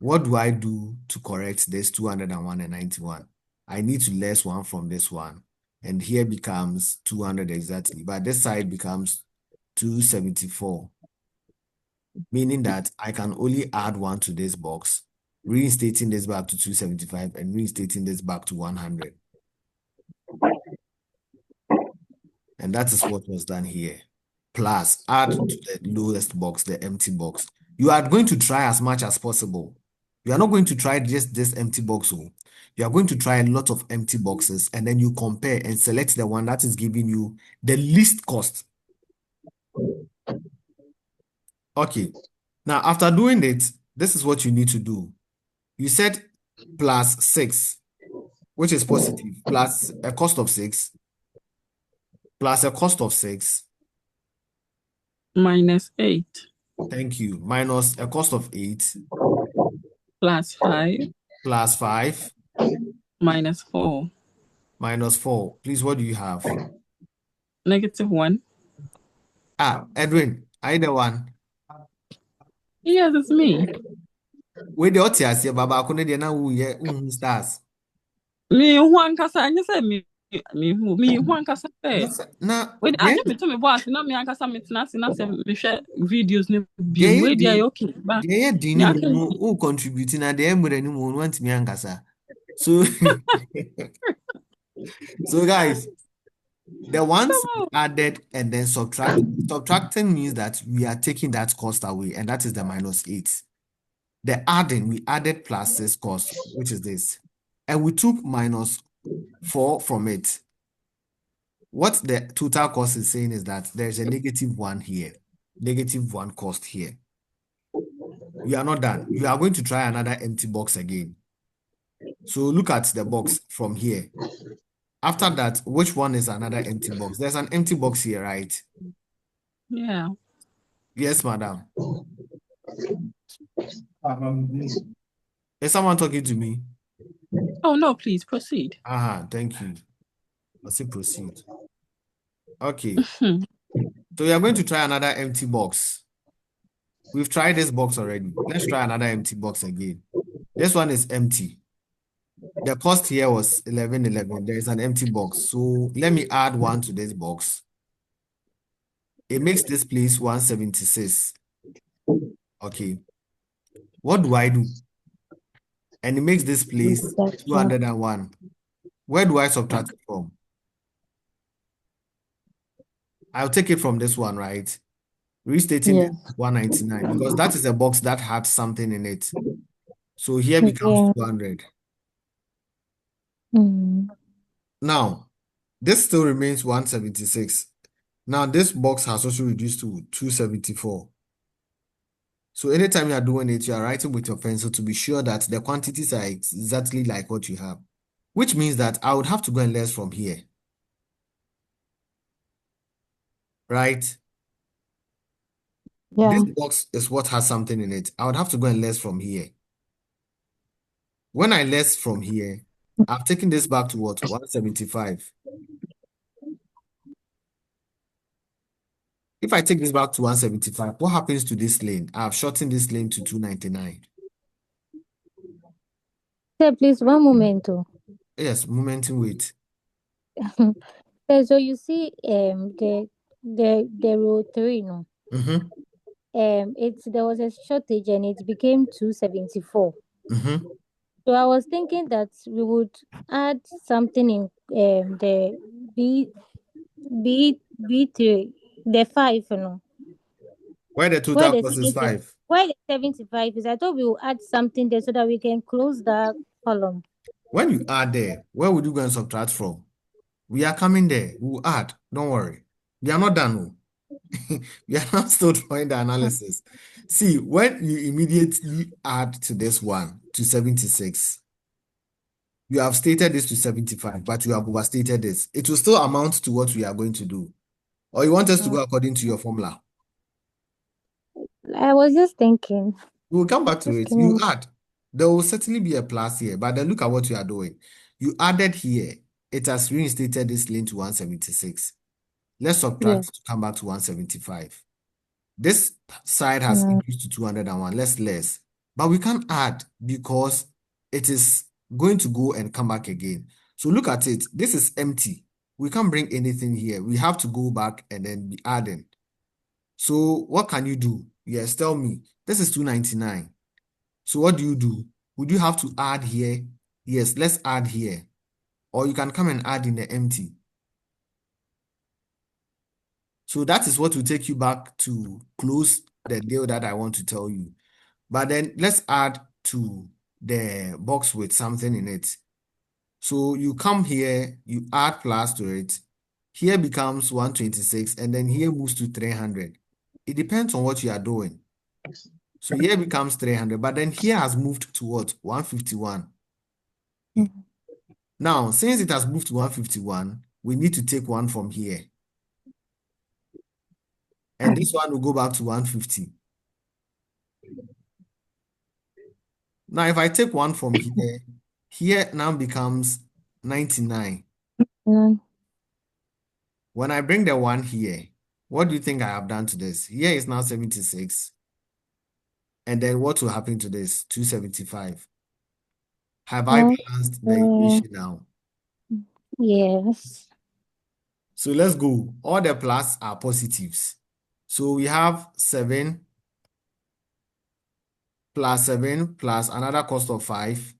What do I do to correct this 201 and 91? I need to less 1 from this one. And here becomes 200 exactly. But this side becomes 274. Meaning that I can only add 1 to this box, reinstating this back to 275 and reinstating this back to 100. And that is what was done here. Plus, add to the lowest box, the empty box. You are going to try as much as possible. You are not going to try just this empty box. You are going to try a lot of empty boxes, and then you compare and select the one that is giving you the least cost. Okay. Now, after doing it, this is what you need to do. You said plus 6, which is positive, plus a cost of 6, plus a cost of 6. Minus 8. Thank you. Minus a cost of 8. Plus 5. Plus 5. Minus 4. Minus 4. Please, what do you have? Negative 1. Edwin, are you the one? Yes, it's me. Wait, the otias here, Baba. Kone de na uye stars. Me Juan Casa, and you said me Juan Casa. Na Wait, I think me to me boss. No, me Ankasa me tina me share videos ne be wait there okay. But yeah, dini mo who contributing na the emre ni mo want me ankasa. So so guys, the ones added and then subtracting means that we are taking that cost away, and that is the minus 8. The adding, we added plus 6 cost, which is this. And we took minus 4 from it. What the total cost is saying is that there's a negative 1 here. Negative 1 cost here. We are not done. We are going to try another empty box again. So look at the box from here. After that, which one is another empty box? There's an empty box here, right? Yeah. Yes, madam. Is someone talking to me? Oh no, please proceed. Thank you. Let's say proceed. Okay. So we are going to try another empty box. We've tried this box already. Let's try another empty box again. This one is empty. The cost here was 1111. There is an empty box. So let me add 1 to this box. It makes this place 176. Okay. What do I do? And it makes this place 201. Where do I subtract it from? I'll take it from this one, right? Restating Yes. 199, because that is a box that had something in it. So here becomes 200. Now, this still remains 176. Now, this box has also reduced to 274. So anytime you are doing it, you are writing with your pencil to be sure that the quantities are exactly like what you have, which means that I would have to go and less from here. Right? Yeah. This box is what has something in it. I would have to go and less from here. When I less from here, I've taken this back to what? 175. If I take this back to 175, what happens to this lane? I've shortened this lane to 299. Sir, please, one moment. Yes, momentum wait. So you see, the row 3, no? There was a shortage and it became 274. So I was thinking that we would add something in the B3, the 5, you know. Where the total cost is 5. Where the 75 is, I thought we will add something there so that we can close that column. When you add there, where would you go and subtract from? We are coming there. We'll add. Don't worry. We are not done. We are not still doing the analysis. See, when you immediately add to this one, to 76, you have stated this to 75, but you have overstated this. It will still amount to what we are going to do. Or you want us to go according to your formula? I was just thinking. We'll come back to Just it. give me You add. There will certainly be a plus here, but then look at what you are doing. You added here. It has reinstated this lane to 176. Let's subtract yeah. to come back to 175. This side has Mm, increased to 201. Let's less. But we can't add because it is going to go and come back again. So look at it. This is empty. We can't bring anything here. We have to go back and then be adding. So what can you do? Yes, tell me. This is 299. So what do? Would you have to add here? Yes, let's add here. Or you can come and add in the empty. So that is what will take you back to close the deal that I want to tell you. But then let's add to the box with something in it. So you come here, you add plus to it. Here becomes 126, and then here moves to 300. It depends on what you are doing. So here becomes 300, but then here has moved to what? 151. mhm. Now, since it has moved to 151, we need to take one from here. And this one will go back to 150. Now, if I take one from here, here now becomes 99. Mm, When I bring the one here, what do you think I have done to this? Here is now 76. And then what will happen to this? 275. Have I balanced the okay. equation now? Yes. So let's go. All the plus are positives. So we have 7 plus 7 plus another cost of 5.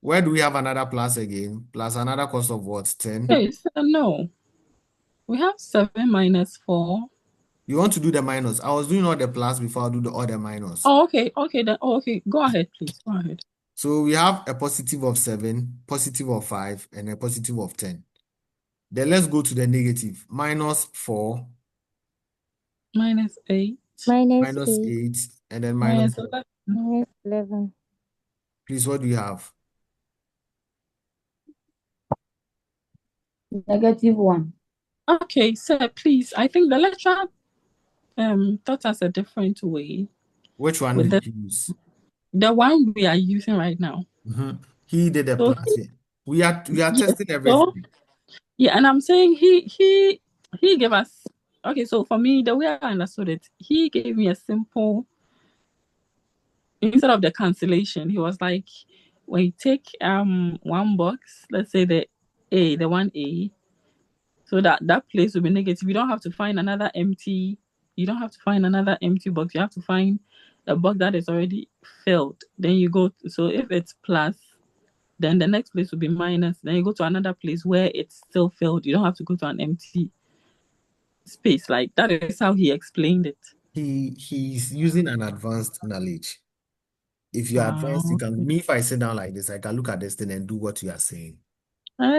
Where do we have another plus again? Plus another cost of what? 10. Okay, so no. We have 7 minus 4. You want to do the minus. I was doing all the plus before I do all the minus. Oh, okay. Okay, then. Oh, okay. Go ahead, please. Go ahead. So we have a positive of 7, positive of 5, and a positive of 10. Then let's go to the negative. Minus 4, Minus 8. Minus minus 8. 8, and then Minus minus 11. Minus 11. Please, what do you have? -1. Okay, so please, I think the lecturer taught us a different way Which one with did you use? the one we are using right now. He did a So plus here. We are yeah, testing so everything. yeah, and I'm saying he gave us, okay, so for me, the way I understood it, he gave me a simple, instead of the cancellation, he was like, when you take one box, let's say the 1A, so that place will be negative. You don't have to find another empty. You don't have to find another empty box. You have to find a box that is already filled. Then you go. So if it's plus, then the next place will be minus. Then you go to another place where it's still filled. You don't have to go to an empty space. Like that is how he explained it. He's using an advanced knowledge. If you're advanced, you can. Me, if I sit down like this, I can look at this thing and do what you are saying.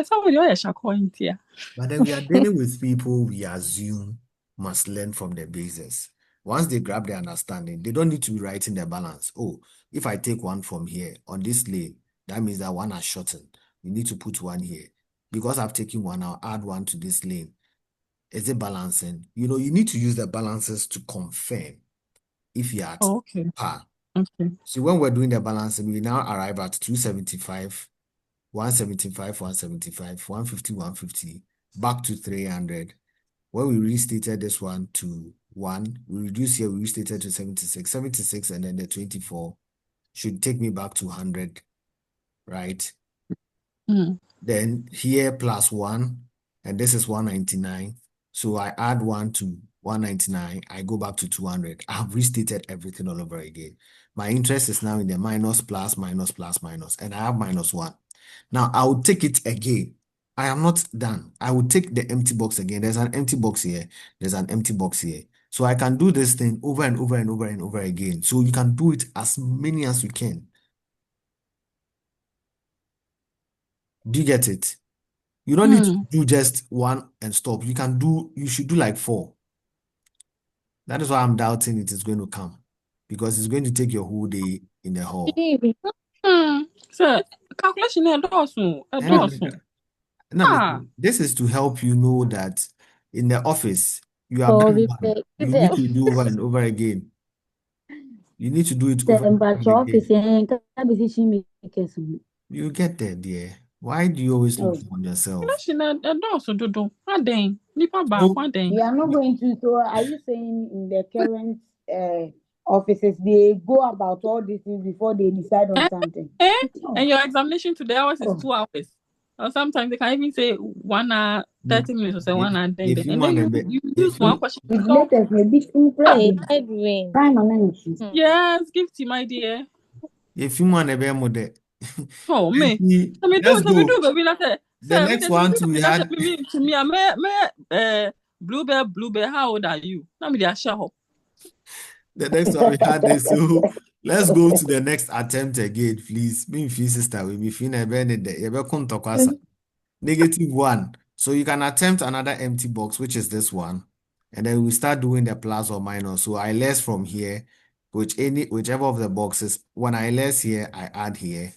Somebody always shakoi here. But then we are dealing with people we assume must learn from the basis. Once they grab the understanding, they don't need to be writing the balance. Oh, if I take one from here on this lane, that means that one has shortened. We need to put one here. Because I've taken one, I'll add one to this lane. Is it balancing? You need to use the balances to confirm if you're at Okay. par. Okay. So when we're doing the balancing, we now arrive at 275, 175, 175, 150, 150, back to 300. When we restated this one to 1, we reduce here, we restated to 76. 76 and then the 24 should take me back to 100, right? Then here plus 1, and this is 199. So I add 1 to 199, I go back to 200. I have restated everything all over again. My interest is now in the minus, plus, minus, plus, minus, and I have -1. Now I will take it again. I am not done. I will take the empty box again. There's an empty box here. There's an empty box here. So I can do this thing over and over and over and over again. So you can do it as many as you can. Do you get it? You don't need to do just one and stop. You should do like 4. That is why I'm doubting it is going to come. Because it's going to take your whole day in the hall. So calculation also. This is to help you know that in the office, You are or bring we one. give You need them to do over and over again. You need to do it The over and over office again. and decision makers. You get there, dear. Why do you always look Oh, on yourself? She na also dodo. Aden. Nipa ba So, aden. we are not going to. So, are you saying in the current offices they go about all these things before they decide on something? No. And your examination today hours is Oh. 2 hours. Or sometimes they can even say 1 hour, 30 minutes, or say 1 hour, then. if you And want then to be, you use one question. With So, latest, maybe Hey, Edwin. time and energy. yes, give to my dear. if you want to be more there, Oh, me. let's So me go. do, baby, let's say. The So, next one too, we had to me, Bluebear, how old are you? Let me there share up. the next one we had this. So let's go to the next attempt again, please. Me and sister, we be finna be there. You be come talk us. -1. So you can attempt another empty box, which is this one, and then we start doing the plus or minus. So I less from here, whichever of the boxes. When I less here, I add here.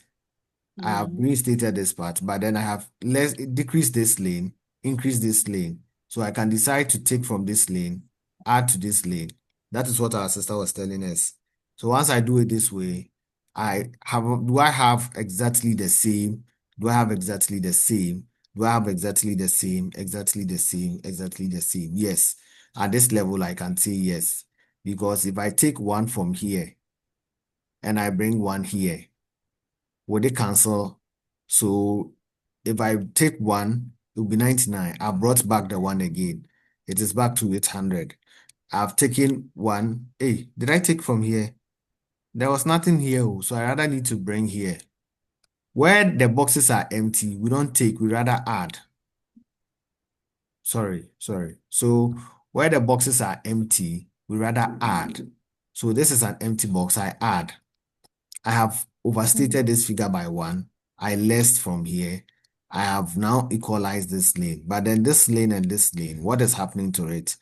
I have restated this part, but then I have decrease this lane, increase this lane. So I can decide to take from this lane, add to this lane. That is what our sister was telling us. So once I do it this way, do I have exactly the same? Do I have exactly the same? Do I have exactly the same? Exactly the same? Exactly the same? Yes. At this level, I can say yes. Because if I take one from here and I bring one here, would it cancel? So if I take one, it will be 99. I brought back the one again. It is back to 800. I've taken one. Hey, did I take from here? There was nothing here, so I rather need to bring here. Where the boxes are empty, we don't take, we rather add. Sorry. So where the boxes are empty, we rather add. So this is an empty box, I add. I have overstated this figure by 1. I lessed from here. I have now equalized this lane. But then this lane and this lane, what is happening to it?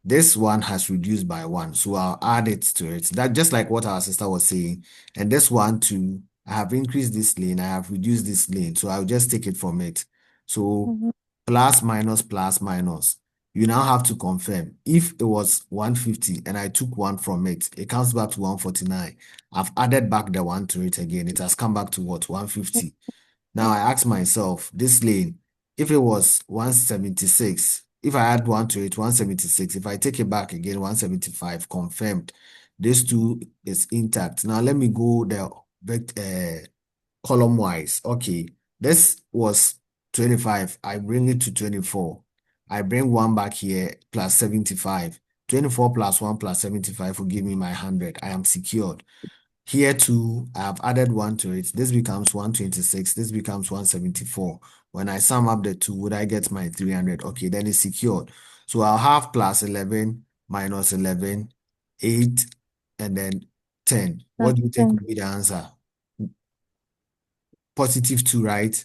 This one has reduced by 1. So I'll add it to it. That just like what our sister was saying. And this one too, I have increased this lane. I have reduced this lane. So I'll just take it from it. So plus, minus, plus, minus. You now have to confirm. If it was 150 and I took 1 from it, it comes back to 149. I've added back the 1 to it again. It has come back to what? 150. Now I ask myself, this lane, if it was 176, if I add 1 to it, 176, if I take it back again, 175, confirmed. This 2 is intact. Now let me go the column wise. Okay, this was 25. I bring it to 24. I bring 1 back here plus 75. 24 plus 1 plus 75 will give me my 100. I am secured. Here too, I have added 1 to it. This becomes 126. This becomes 174. When I sum up the two, would I get my 300? Okay, then it's secured. So I'll have plus 11, minus 11, 8, and then 10. What do you think will be the answer? Positive 2, right?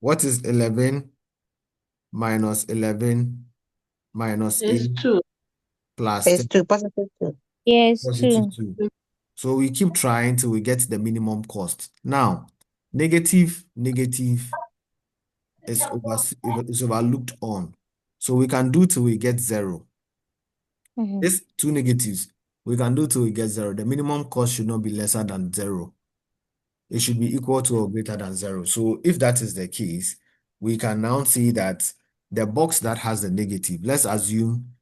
What is 11 minus 11 minus 8 It's 2. plus It's 10? 2, positive 2. Yes, Positive true. 2. So we keep trying till we get the minimum cost. Now, negative is overlooked on. So we can do till we get 0. These two negatives, we can do till we get 0. The minimum cost should not be lesser than 0. It should be equal to or greater than 0. So if that is the case, we can now see that the box that has the negative, let's assume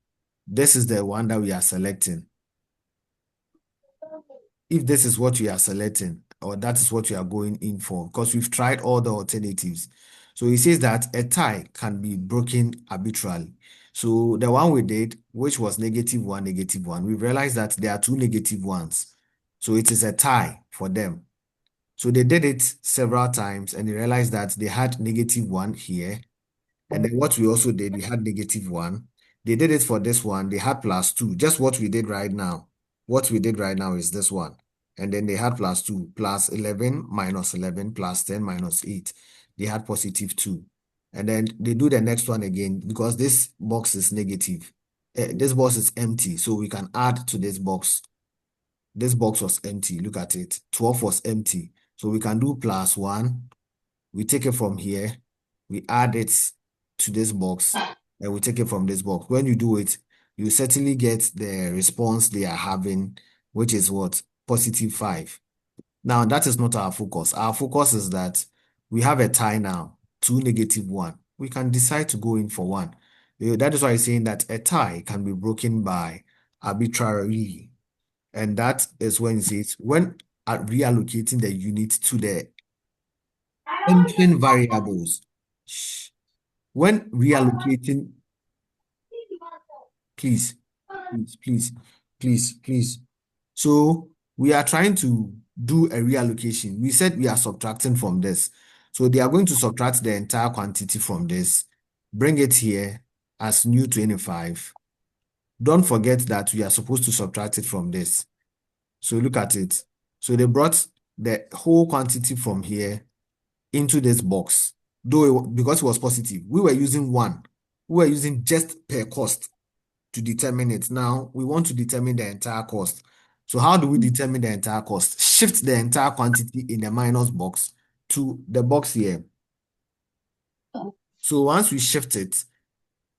this is the one that we are selecting. If this is what we are selecting, or that is what we are going in for, because we've tried all the alternatives. So it says that a tie can be broken arbitrarily. So the one we did, which was -1, we realized that there are 2 negative ones. So it is a tie for them. So they did it several times and they realized that they had -1 here. And then what we also did, we had -1. They did it for this one, they had +2, just what we did right now. What we did right now is this one. And then they had +2, plus 11 minus 11 plus 10 minus 8. They had +2. And then they do the next one again because this box is negative. This box is empty, so we can add to this box. This box was empty. Look at it. 12 was empty. So we can do +1. We take it from here. We add it to this box, and we take it from this box. When you do it, you certainly get the response they are having, which is what? Positive 5. Now, that is not our focus. Our focus is that we have a tie now, 2 negative 1. We can decide to go in for 1. That is why I'm saying that a tie can be broken by arbitrarily. And that is when it says, when reallocating the unit to the function variables. When reallocating, please. So we are trying to do a reallocation. We said we are subtracting from this. So they are going to subtract the entire quantity from this, bring it here as new 25. Don't forget that we are supposed to subtract it from this. So look at it. So they brought the whole quantity from here into this box, though because it was positive. We were using 1. We were using just per cost to determine it. Now we want to determine the entire cost. So how do we determine the entire cost? Shift the entire quantity in the minus box to the box here. So once we shift it,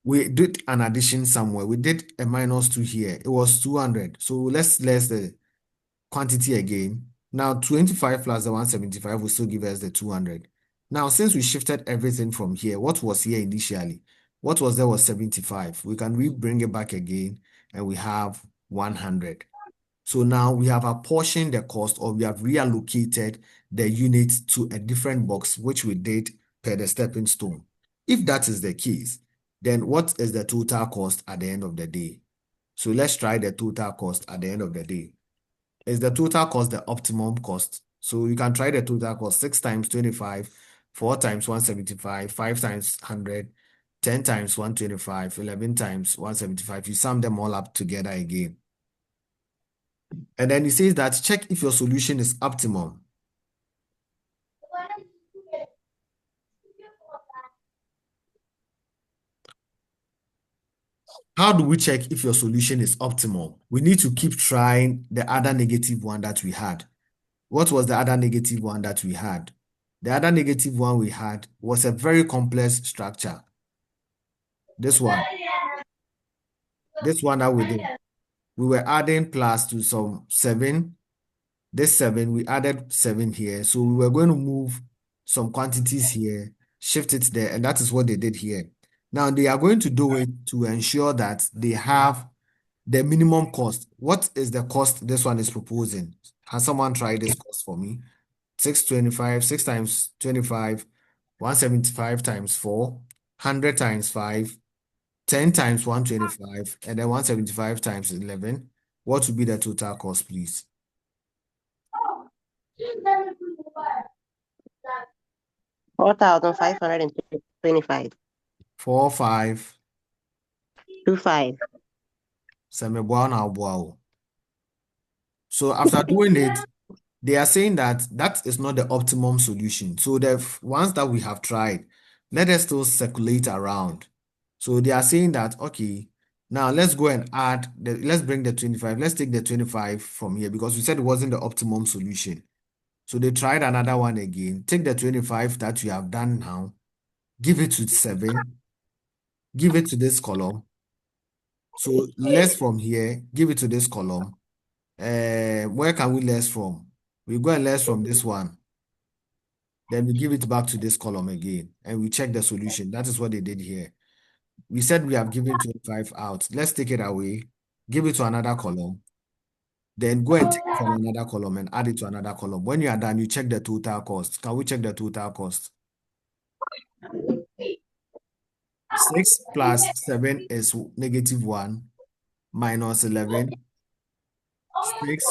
we did an addition somewhere. We did a minus 2 here. It was 200. So let's the quantity again. Now 25 plus the 175 will still give us the 200. Now, since we shifted everything from here, what was here initially? What was there was 75. We can bring it back again, and we have 100. So now we have apportioned the cost, or we have reallocated the unit to a different box, which we did per the stepping stone. If that is the case, then what is the total cost at the end of the day? So let's try the total cost at the end of the day. Is the total cost the optimum cost? So you can try the total cost: 6 times 25, 4 times 175, 5 times 100, 10 times 125, 11 times 175. You sum them all up together again. And then it says that check if your solution is optimum. How do we check if your solution is optimal? We need to keep trying the other negative one that we had. What was the other negative one that we had? The other negative one we had was a very complex structure. This one that we did. We were adding plus to some 7. This 7, we added 7 here. So we were going to move some quantities here, shift it there, and that is what they did here. Now they are going to do it to ensure that they have the minimum cost. What is the cost this one is proposing? Has someone tried this cost for me? 625, 6 times 25, 175 times 4, 100 times 5, 10 times 125, and then 175 times 11. What would be the total cost, please? 4,525. 4525. So after doing it, they are saying that that is not the optimum solution. So the ones that we have tried, let us still circulate around. So they are saying that, okay, now let's go and let's bring the 25. Let's take the 25 from here, because we said it wasn't the optimum solution. So they tried another one again. Take the 25 that you have done now, give it to 7, give it to this column. So less from here, give it to this column. Where can we less from? We go and less from this one. Then we give it back to this column again, and we check the solution. That is what they did here. We said we have given 25 out. Let's take it away, give it to another column. Then go and take it from another column and add it to another column. When you are done, you check the total cost. Can we check the total cost? 6 plus 7 is -1 minus 11. 6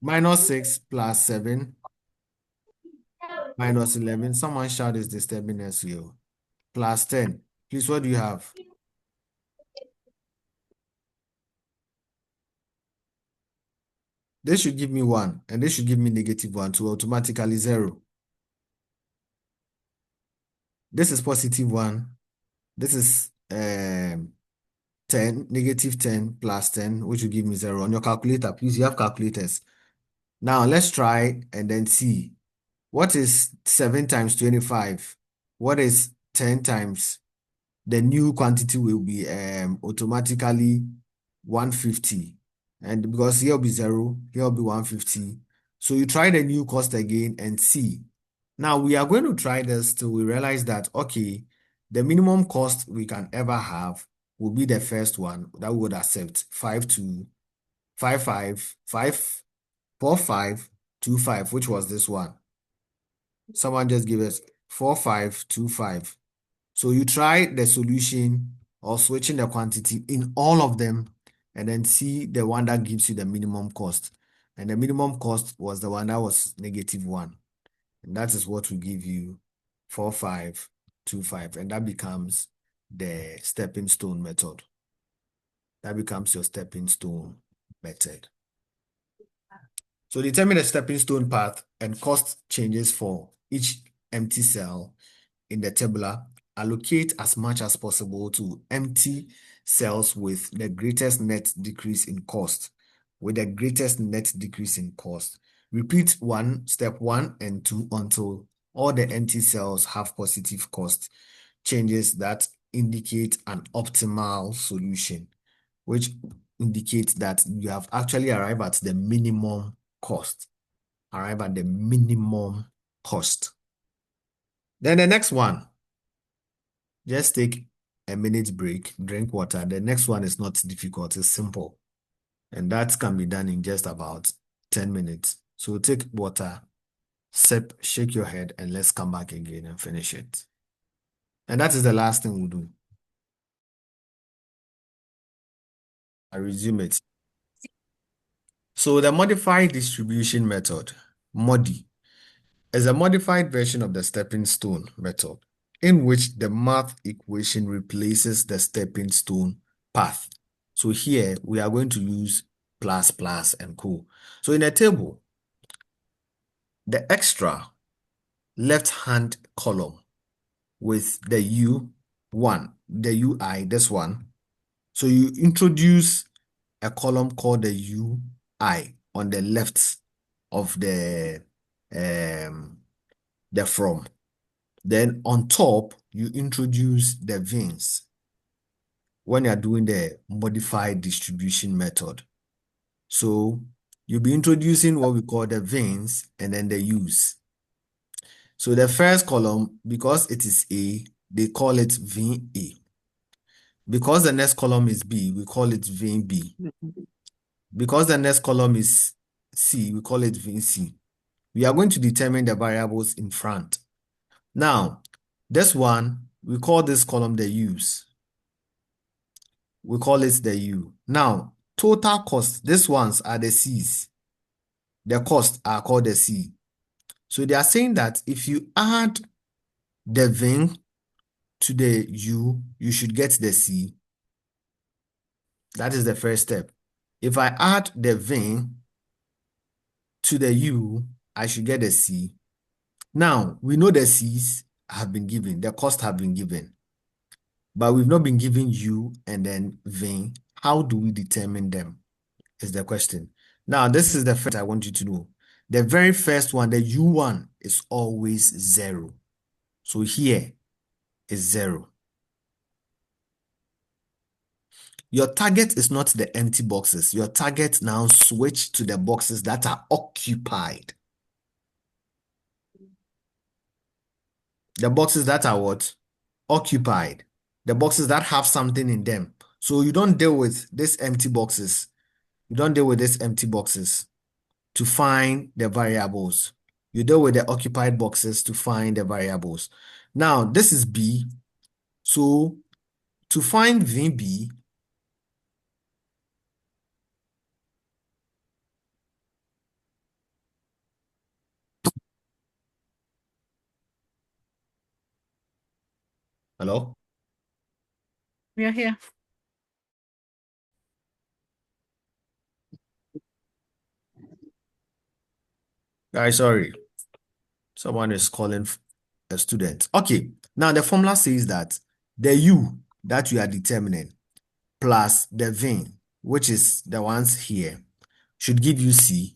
minus 6 plus 7 minus 11. Someone shout is disturbing us here. Plus 10. Please, what do you have? This should give me 1, and this should give me -1, so automatically 0. This is +1. This is 10, -10 plus 10, which will give me 0. On your calculator, please, you have calculators. Now, let's try and then see. What is 7 times 25? What is 10 times the new quantity will be automatically 150. And because here will be 0, here will be 150. So you try the new cost again and see. Now we are going to try this till we realize that, okay, the minimum cost we can ever have will be the first one that we would accept, 4525, which was this one. Someone just give us 4525. So you try the solution or switching the quantity in all of them and then see the one that gives you the minimum cost. And the minimum cost was the one that was -1. And that is what will give you 4525. And that becomes the stepping stone method. That becomes your stepping stone method. So determine the stepping stone path and cost changes for each empty cell in the tabular. Allocate as much as possible to empty cells with the greatest net decrease in cost. Repeat step 1 and 2 until all the empty cells have positive cost changes that indicate an optimal solution, which indicates that you have actually arrived at the minimum cost. Then the next one, just take a minute break, drink water. The next one is not difficult, it's simple. And that can be done in just about 10 minutes. So take water, sip, shake your head, and let's come back again and finish it. And that is the last thing we'll do. I resume it. So the modified distribution method, MODI, is a modified version of the stepping stone method in which the math equation replaces the stepping stone path. So here we are going to use plus, and co. So in a table, the extra left-hand column with the U1, the UI, this one. So you introduce a column called the UI on the left of the from. Then on top, you introduce the VINs when you're doing the modified distribution method. So you'll be introducing what we call the VINs and then the U's. So the first column, because it is A, they call it VIN A. Because the next column is B, we call it VIN B. Because the next column is C, we call it VIN C. We are going to determine the variables in front. Now, this one, we call this column the U's. We call it the U. Now, total cost, these ones are the C's. The costs are called the C. So they are saying that if you add the VIN to the U, you should get the C. That is the first step. If I add the VIN to the U, I should get the C. Now, we know the C's have been given, the costs have been given, but we've not been given U and then VIN. How do we determine them is the question. Now, this is the first I want you to know. The very first one, the U1, is always 0. So here is 0. Your target is not the empty boxes. Your target now switch to the boxes that are occupied. The boxes that are what? Occupied. The boxes that have something in them. So you don't deal with these empty boxes. You don't deal with these empty boxes to find the variables. You deal with the occupied boxes to find the variables. Now, this is B. So to find VB, hello? We are here. Guys, sorry. Someone is calling a student. Okay. Now the formula says that the U that you are determining plus the VIN, which is the ones here, should give you C.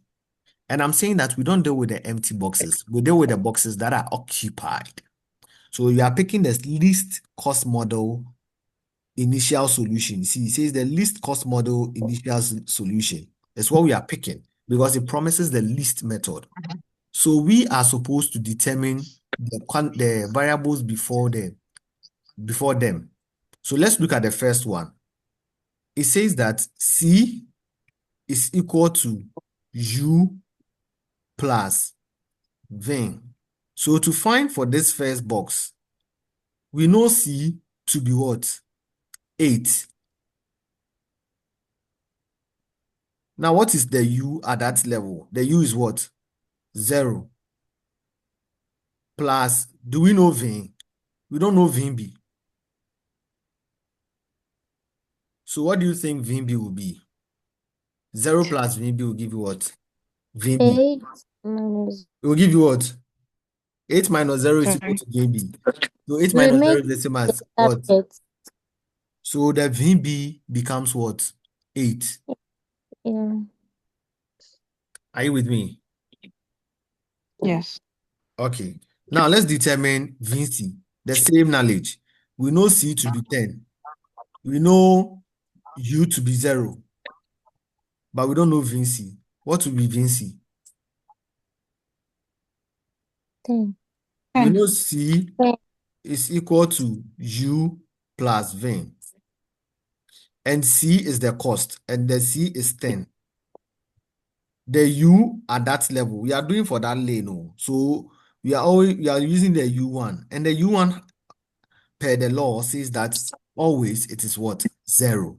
And I'm saying that we don't deal with the empty boxes. We deal with the boxes that are occupied. So you are picking the least cost model initial solution. See, it says the least cost model initial solution. That's what we are picking because it promises the least method. So we are supposed to determine the variables before them. So let's look at the first one. It says that C is equal to U plus V. So to find for this first box, we know C to be what? 8. Now, what is the U at that level? The U is what? 0. Plus, do we know V? We don't know VB. So what do you think VB will be? 0 plus VB will give you what? VB. 8 minus. It will give you what? 8 minus 0 is equal to VB. So 8 We minus 0 make is the same as the what? target. So the VB becomes what? 8. Yeah. Are you with me? Yes. Okay. Now let's determine VC. The same knowledge. We know C to be 10. We know U to be 0. But we don't know VC. What will be VC? 10. We 10. know C 10. is equal to U plus V. And C is the cost. And the C is 10. The U at that level, we are doing for that lane. Oh. So we are using the U1. And the U1 per the law says that always it is what? 0.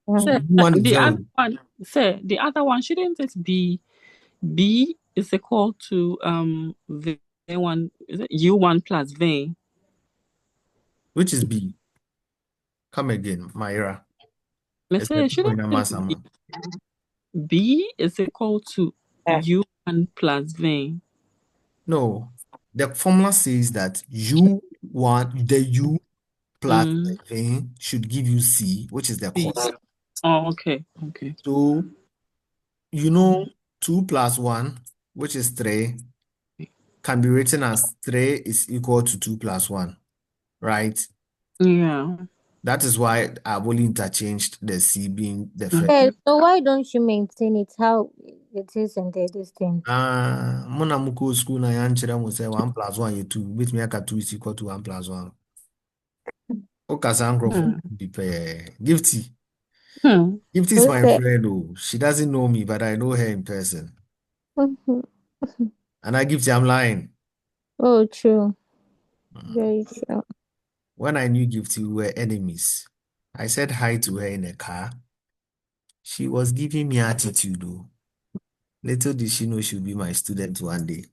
So Sir, U1 is the 0. other one, sir, the other one, shouldn't it be B is equal to V1, is it U1 plus V? Which is B? Come again, Myra. Let's say, shouldn't it be B is equal to U1 plus V? No, the formula says that U1, the U plus the V should give you C, which is the cost. Oh, okay. Okay. So, you know, 2 plus 1, which is 3, can be written as 3 is equal to 2 plus 1, right? Yeah. That is why I've only interchanged the C being the first. So why don't you maintain it how it is in this thing? Mona muko school na yanchira mo say 1 plus 1 is 2. With me, I 2 is equal to 1 plus 1. Okay, Gifty. Gifty is my friend. Oh, she doesn't know me, but I know her in person. And I Gifty, I'm lying. Oh, true. Very true. When I knew Gifty, we were enemies. I said hi to her in a car. She was giving me attitude, though. Little did she know she'll be my student one day.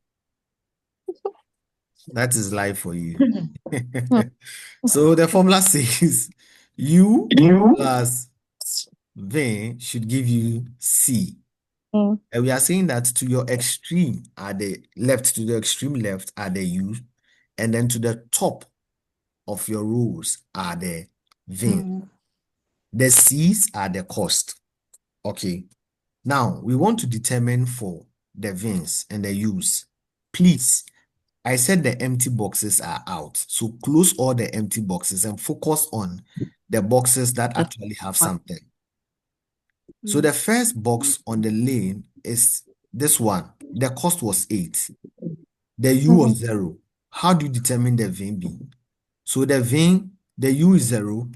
That is life for you. So the formula says U plus V should give you C. And we are saying that to your extreme are the left, to the extreme left are the U, and then to the top of your rows are the V. The C's are the cost. Okay. Now we want to determine for the V's and the U's. Please, I said the empty boxes are out. So close all the empty boxes and focus on the boxes that actually have something. So the first box on the lane is this one. The cost was 8. The U was 0. How do you determine the VB? So the U is 0,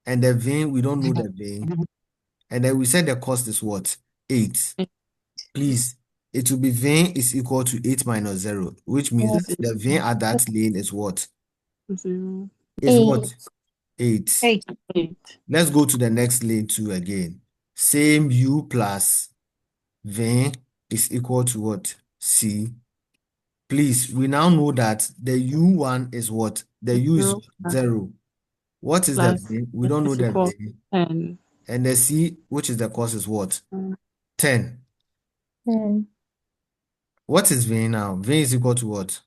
and the V, we don't know the V. And then we said the cost is what? 8. Please, it will be V is equal to 8 minus 0, which means that the V at that lane is what? 0. Is what? 8. 8. Let's go to the next lane 2 again. Same U plus V is equal to what? C. Please, we now know that the U1 is what? The U is 0. What is the V? We don't know the V. 10. And the C, which is the cost, is what? 10. What is V now? V is equal to what?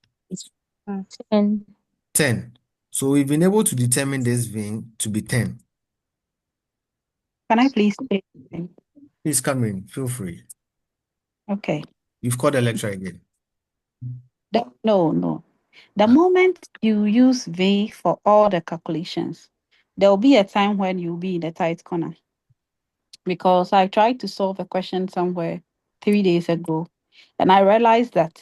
10. 10. So we've been able to determine this V to be 10. Can I please say something? Please come in. Feel free. Okay. You've called the lecture again. No. The moment you use V for all the calculations, there will be a time when you'll be in a tight corner. Because I tried to solve a question somewhere 3 days ago, and I realized that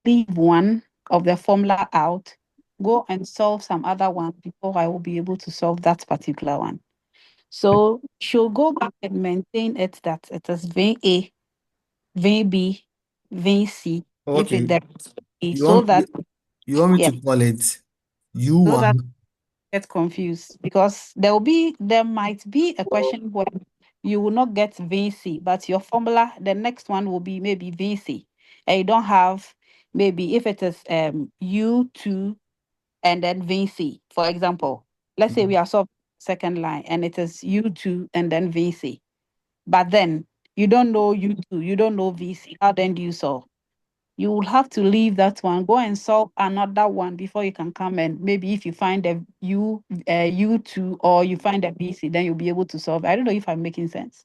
leave one of the formula out, go and solve some other one before I will be able to solve that particular one. So she'll go back and maintain it that it is vein A, vein B, vein C, if Okay. it there is A, You so want that you want me yeah, to call it so that U1? get confused, because there might be a question where you will not get vein C, but your formula, the next one will be maybe vein C, and you don't have, maybe if it is U2 and then vein C, for example. Let's say we are solving second line and it is U2 and then vein C, but then you don't know U2, you don't know VC. How then do you solve? You will have to leave that one, go and solve another one before you can come, and maybe if you find a U2 or you find a VC, then you'll be able to solve. I don't know if I'm making sense.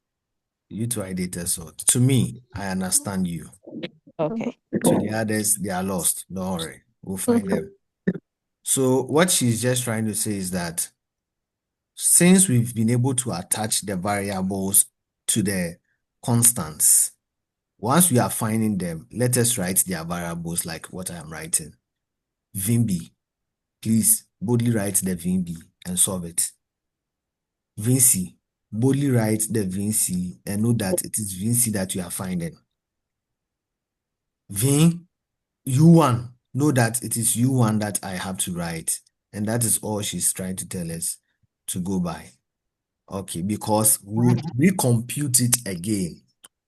U2 I data sort. To me, I understand you. Okay. To the others, they are lost. Don't worry. We'll find them. So what she's just trying to say is that since we've been able to attach the variables to the constants, once we are finding them, let us write their variables like what I am writing. VinB, please boldly write the VinB and solve it. VinC, boldly write the VinC and know that it is VinC that you are finding. Vin U1, know that it is U1 that I have to write. And that is all she's trying to tell us to go by. Okay, because we would recompute it again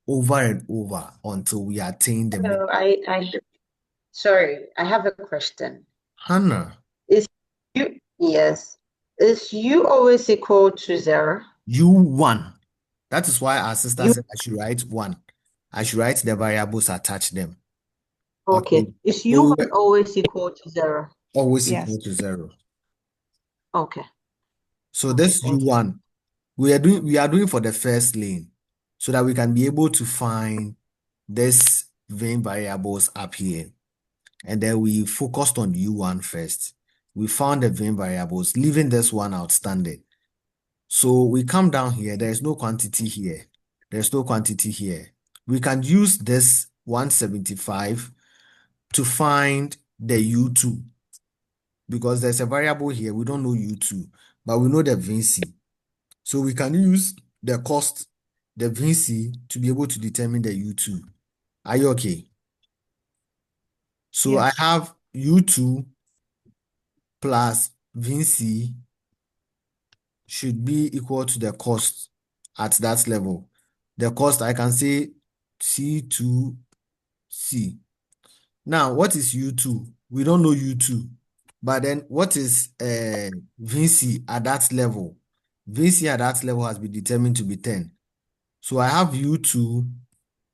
over and over until we attain the Hello, sorry, I have a question. Hannah. Is U always equal to 0? U1. That is why our sister U said I should write 1. I should write the variables, attach them. Okay. Okay. Is So U1 always equal to 0? always Yes. equal to 0. Okay. So this Thank you. U1, we are doing for the first lane so that we can be able to find this vein variables up here. And then we focused on U1 first. We found the vein variables, leaving this one outstanding. So we come down here, there is no quantity here. There's no quantity here. We can use this 175 to find the U2 because there's a variable here. We don't know U2, but we know the VC. So we can use the cost, the VC, to be able to determine the U2. Are you okay? So Yes. I have U2 plus VC should be equal to the cost at that level. The cost, I can say C2C. Now, what is U2? We don't know U2. But then what is VC at that level? VC at that level has been determined to be 10. So I have U2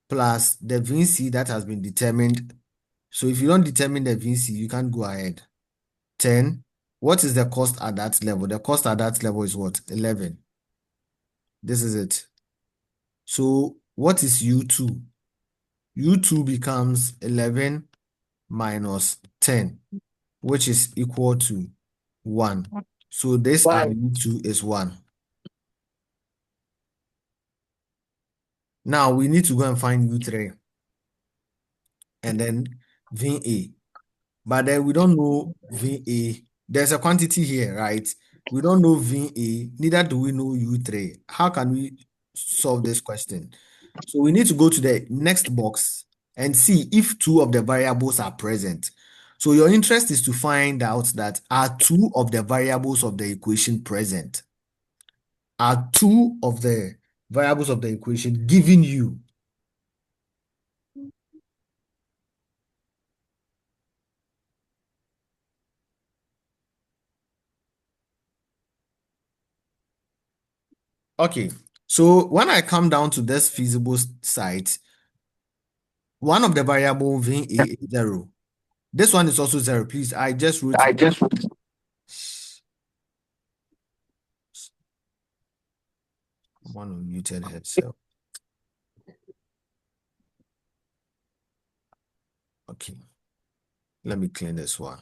plus the VC that has been determined. So if you don't determine the VC, you can't go ahead. 10. What is the cost at that level? The cost at that level is what? 11. This is it. So what is U2? U2 becomes 11 minus 10, which is equal to 1. So this our U2 is 1. Now we need to go and find U3 and then VA. But then we don't know VA. There's a quantity here, right? We don't know VA, neither do we know U3. How can we solve this question? So we need to go to the next box and see if 2 of the variables are present. So your interest is to find out that are 2 of the variables of the equation present? Are 2 of the variables of the equation given you? Okay, so when I come down to this feasible site, one of the variable VA is 0. This one is also 0. Please, I just wrote one unmuted headset. Okay, let me clean this one.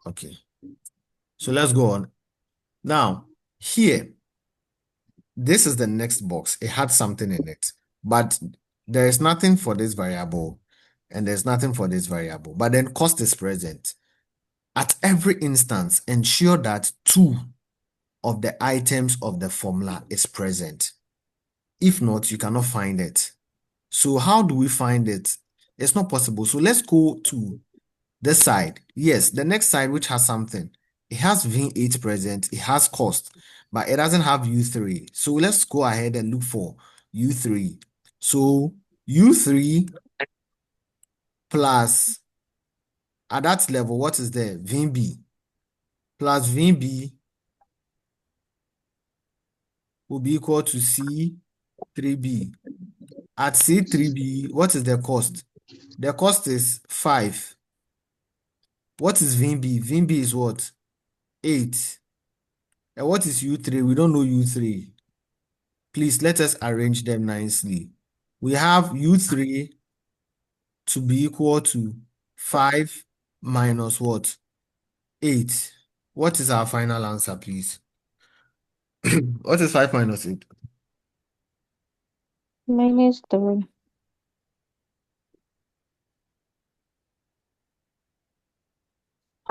Okay, so let's go on. Now, here, this is the next box. It had something in it, but there is nothing for this variable, and there's nothing for this variable. But then cost is present. At every instance, ensure that 2 of the items of the formula is present. If not, you cannot find it. So how do we find it? It's not possible. So let's go to this side. Yes, the next side, which has something. It has V8 present. It has cost, but it doesn't have U3. So let's go ahead and look for U3. So U3 plus, at that level, what is there? VB plus VB will be equal to C3B. At C3B, what is the cost? The cost is 5. What is VB? VB is what? 8. And what is U3? We don't know U3. Please let us arrange them nicely. We have U3 to be equal to 5 minus what? 8. What is our final answer, please? What is 5 minus 8? -3.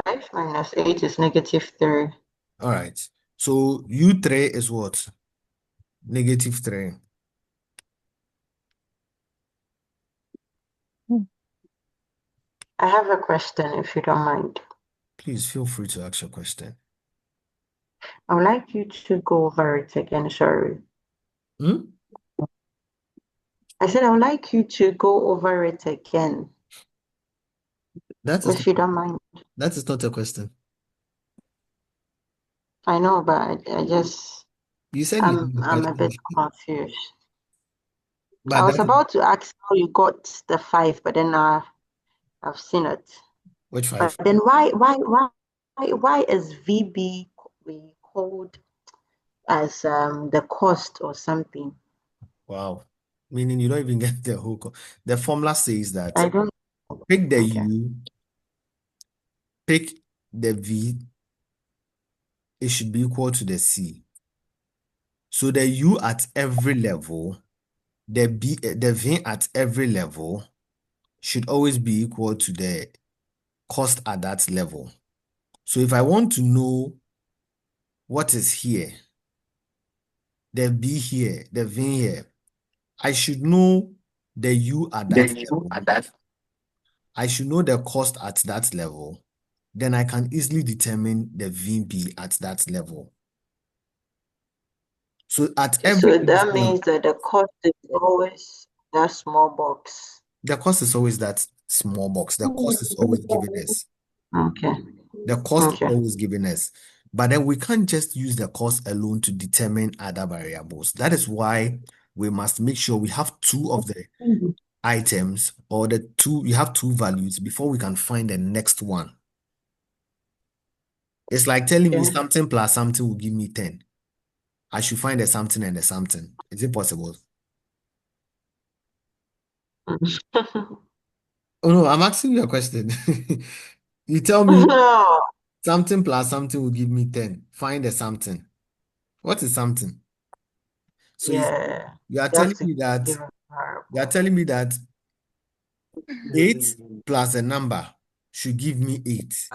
5 minus 8 is -3. All right. So U3 is what? -3. I have a question, if you don't mind. Please feel free to ask your question. I would like you to go over it again. Sorry. I said I would like you to go over it again, if you don't mind. That is not a question. I know, but I just, You said I'm a bit confused. But I was that- about to ask how you got the 5, but then I've seen it. Which 5? But then why is VB called as the cost or something? Wow. Meaning you don't even get the whole. The formula says that I don't. pick the Okay. U, pick the V, it should be equal to the C. So the U at every level, the V at every level should always be equal to the cost at that level. So if I want to know what is here, the B here, the V here, I should know the U at that level. I should know the cost at that level. Then I can easily determine the VB at that level. So at every So that instance, means that the cost is always that small box. the cost is always that small box. The cost is always given us. Okay. The cost is Okay. always given us. But then we can't just use the cost alone to determine other variables. That is why we must make sure we have 2 of the items, or you have 2 values before we can find the next one. It's like telling me Okay. something plus something will give me 10. I should find a something and a something. Is it possible? Oh no, I'm asking you a question. You tell me No. something plus something will give me 10. Find a something. What is something? So Yeah. you are You have telling to me that give a variable. 8 plus a number should give me 8.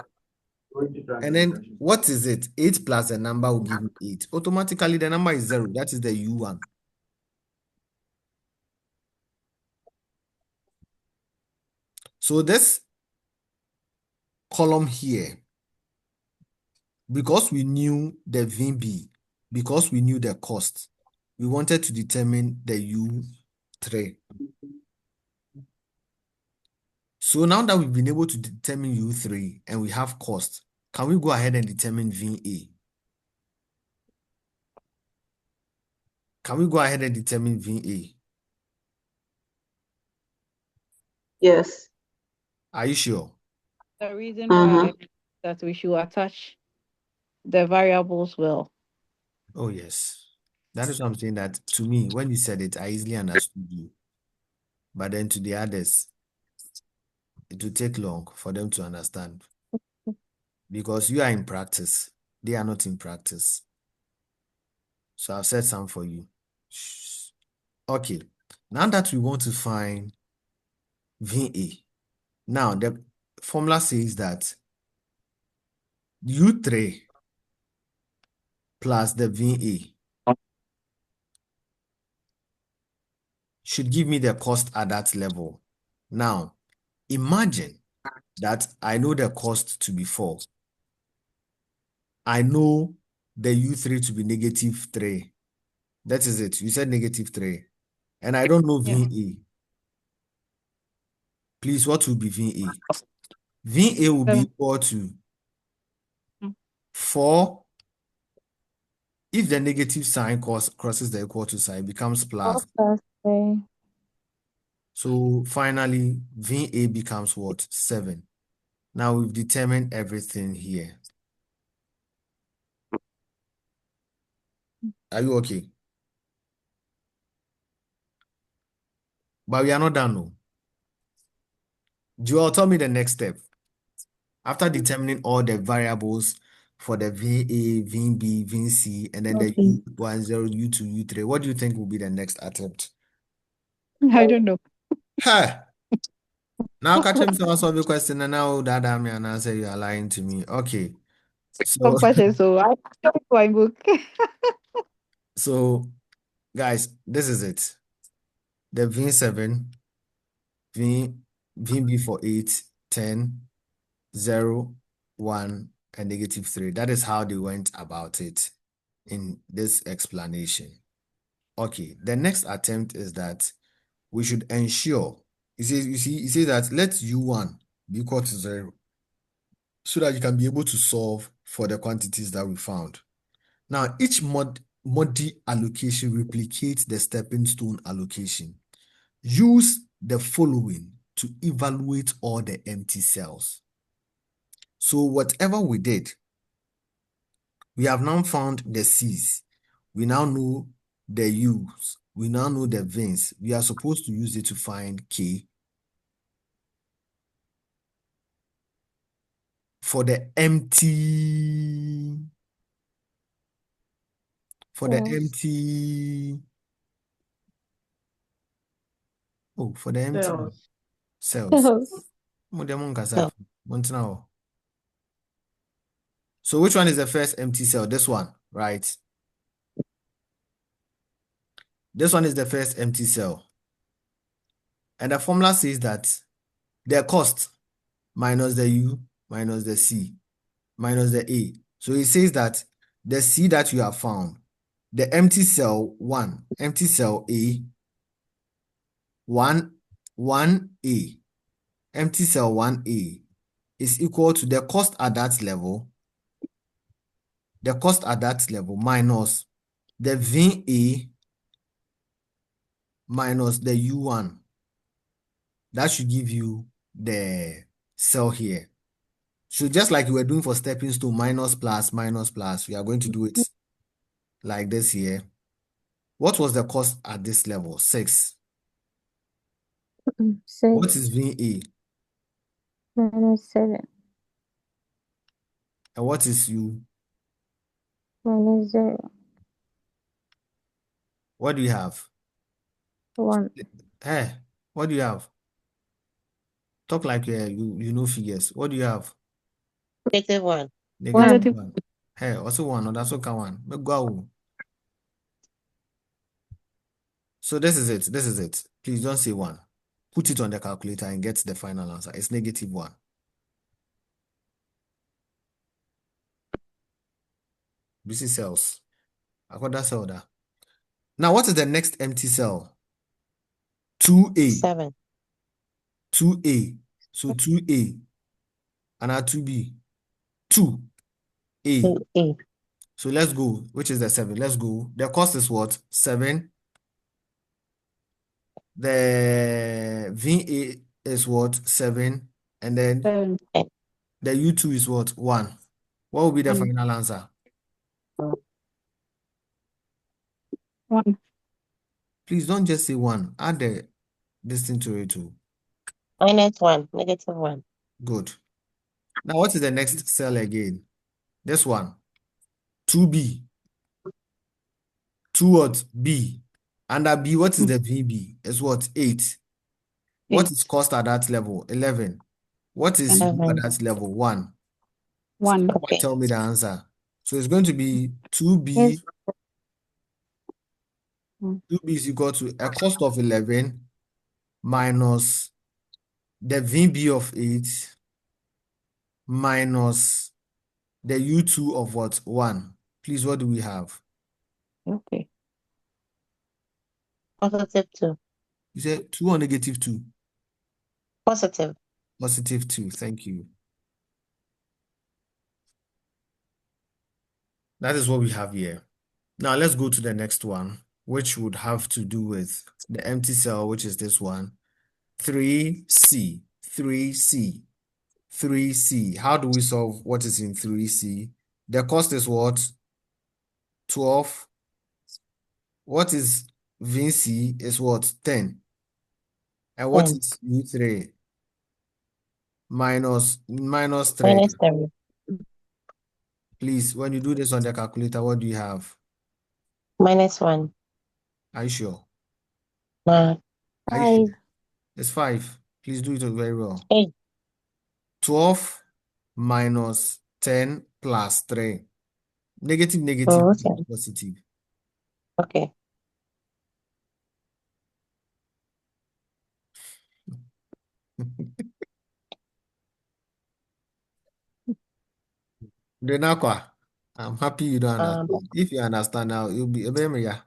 And then what is it? 8 plus a number will give me 8. Automatically the number is 0. That is the U1. So this column here, because we knew the VB, because we knew the cost, we wanted to determine the U3. So now that we've been able to determine U3 and we have cost, can we go ahead and determine VA? Can we go ahead and determine VA? Yes. Are you sure? The reason why that we should attach the variables well. Oh, yes. That is what I'm saying, that to me, when you said it, I easily understood you. But then to the others, it will take long for them to understand. Because you are in practice. They are not in practice. So I've said some for you. Okay. Now that we want to find VA, now the formula says that U3 plus the VA should give me the cost at that level. Now, imagine that I know the cost to be 4. I know the U3 to be -3. That is it. You said -3. And I don't know Yeah. VA. Please, what will be VA? VA will be 7. equal to Mm. 4. If the negative sign crosses the equal to sign, it becomes 4 plus. plus 3. So finally, VA becomes what? 7. Now we've determined everything here. Are you okay? But we are not done, no. Joel, tell me the next step. After determining all the variables for the VA, VB, VC, and then the Okay. U10, U2, U3, what do you think will be the next attempt? I don't know. Hey! Now catch him to answer the question, and now that I'm and answer you are lying to me. Okay. So Question. So I start my book. so guys, this is it. The V7, VB for 8, 10, 0, 1, and -3. That is how they went about it in this explanation. Okay, the next attempt is that we should ensure, it says that let U1 be equal to 0 so that you can be able to solve for the quantities that we found. Now, each MODI allocation replicates the stepping stone allocation. Use the following to evaluate all the empty cells. So whatever we did, we have now found the C's. We now know the U's. We now know the V's. We are supposed to use it to find K. For the empty, for the Yes. empty, for the empty cells. Cells. So which one is the first empty cell? This one, right? This one is the first empty cell. And the formula says that the cost minus the U minus the C minus the A. So it says that the C that you have found, the empty cell 1, empty cell A, 1A, empty cell 1A is equal to the cost at that level, minus the VA minus the U1. That should give you the cell here. So just like we were doing for stepping stone, minus, plus, we are going to do it like this here. What was the cost at this level? 6. 6 What is VA? -7 And what is U? -0 What do you have? 1 Hey, what do you have? Talk like you know figures. What do you have? -1. Negative 1. Hey, also 1, or that's okay 1. But go. So this is it. This is it. Please don't say 1. Put it on the calculator and get the final answer. It's -1. BC cells. I got that cell there. Now, what is the next empty cell? 2A. 7. 2A. So 2A. And now 2B. 2A. 2A. So let's go. Which is the 7? Let's go. The cost is what? 7. The VA is what? 7. And then 7. the U2 is what? 1. What will be the 1. final answer? 1. Please don't just say 1. Add this thing to it too. -1. -1. Good. Now, what is the next cell again? This one. 2B. 2 what? B. Under B, what is the VB? It's what? 8. What 8. is cost at that level? 11. What is U at 11. that level? 1. 1. Okay. Tell me the answer. So it's going to be 2B. Yes. 2B is equal to a cost of 11 minus the VB of 8 minus the U2 of what? 1. Please, what do we have? Okay. Positive 2. You said 2 or negative 2? Positive. Positive 2. Thank you. That is what we have here. Now let's go to the next one, which would have to do with the empty cell, which is this one. 3C. 3C. 3C. How do we solve what is in 3C? The cost is what? 12. What is VC is what? 10. And what 10. is U3? Minus 3. Minus 3. Please, when you do this on the calculator, what do you have? Minus 1. Are you sure? Nah. Are you sure? 5. It's 5. Please do it very well. 8. 12 minus 10 plus 3. Negative, Oh, okay. positive. Okay. Denakwa, I'm happy you don't Um, understand. If you understand now, you'll be yeah.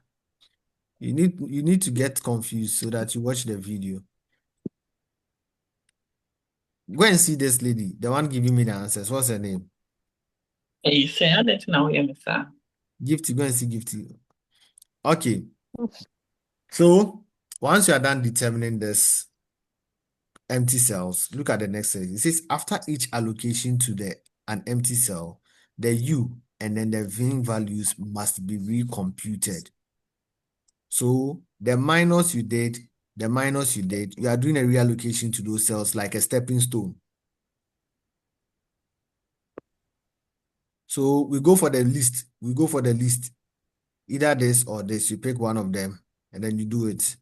You need to get confused so that you watch the video. Go and see this lady, the one giving me the answers. What's her name? You say I didn't know you, sir. Gifty. Go and see Gifty. Okay. So once you are done determining this empty cells, look at the next cell. It says after each allocation to an empty cell, the U and then the V values must be recomputed. So the minus you did, you are doing a reallocation to those cells like a stepping stone. So we go for the least. Either this or this. You pick one of them and then you do it.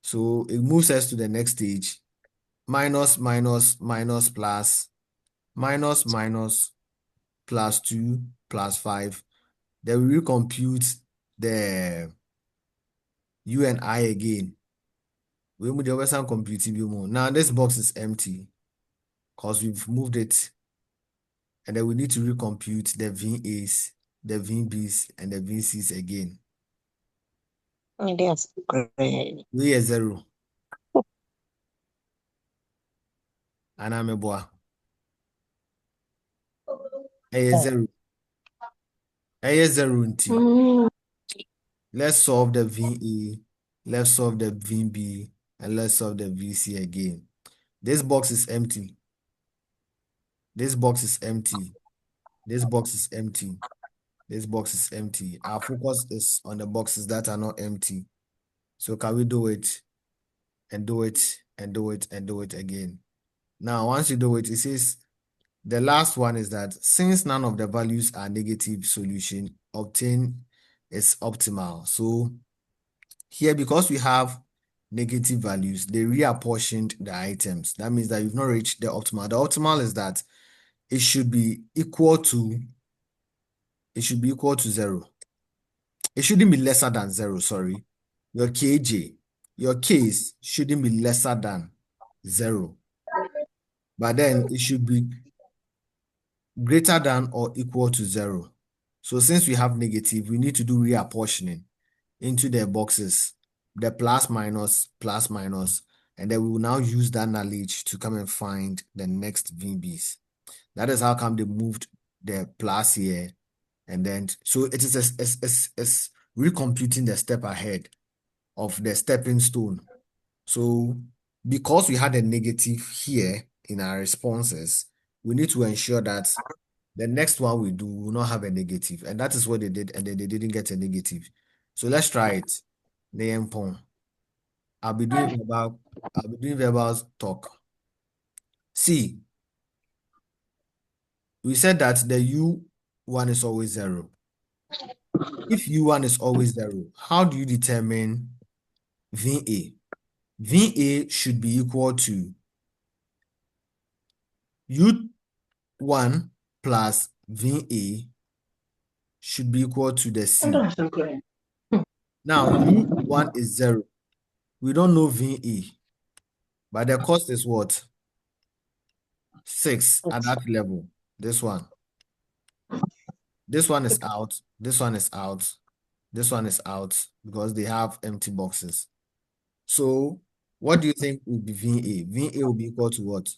So it moves us to the next stage. Minus, minus, minus, plus, minus, minus, plus 2, plus 5. Then we recompute the U and I again. We move the other computing more. Now this box is empty because we've moved it. And then we need to recompute the VAs, the VBs, and the VCs again. that's great. We are 0. And I'm a boy. A 0. A 0. Let's solve the VA. Let's solve the VB. And let's solve the VC again. This box is empty. This box is empty. This box is empty. This box is empty. Our focus is on the boxes that are not empty. So can we do it? And do it, and do it, and do it again. Now, once you do it, it says the last one is that since none of the values are negative, solution obtained is optimal. So here, because we have negative values, they reapportioned the items. That means that you've not reached the optimal. The optimal is that it should be equal to 0. It shouldn't be lesser than 0, sorry. Your KJ, your case shouldn't be lesser than 0. But then it should be greater than or equal to 0. So since we have negative, we need to do reapportioning into the boxes, the plus, minus, and then we will now use that knowledge to come and find the next VBs. That is how come they moved the plus here. And then, so it is recomputing the step ahead of the stepping stone. So because we had a negative here in our responses, we need to ensure that the next one we do will not have a negative. And that is what they did, and then they didn't get a negative. So let's try it. I'll be doing verbal talk. See, we said that the U1 is always 0. If U1 is always 0, how do you determine VA? VA should be equal to U1 plus VA should be equal to the C. Now, U1 is 0. We don't know VA, but the cost is what? 6 at that level. This one. This one is out. This one is out. This one is out because they have empty boxes. So, what do you think will be VA? VA will be equal to what?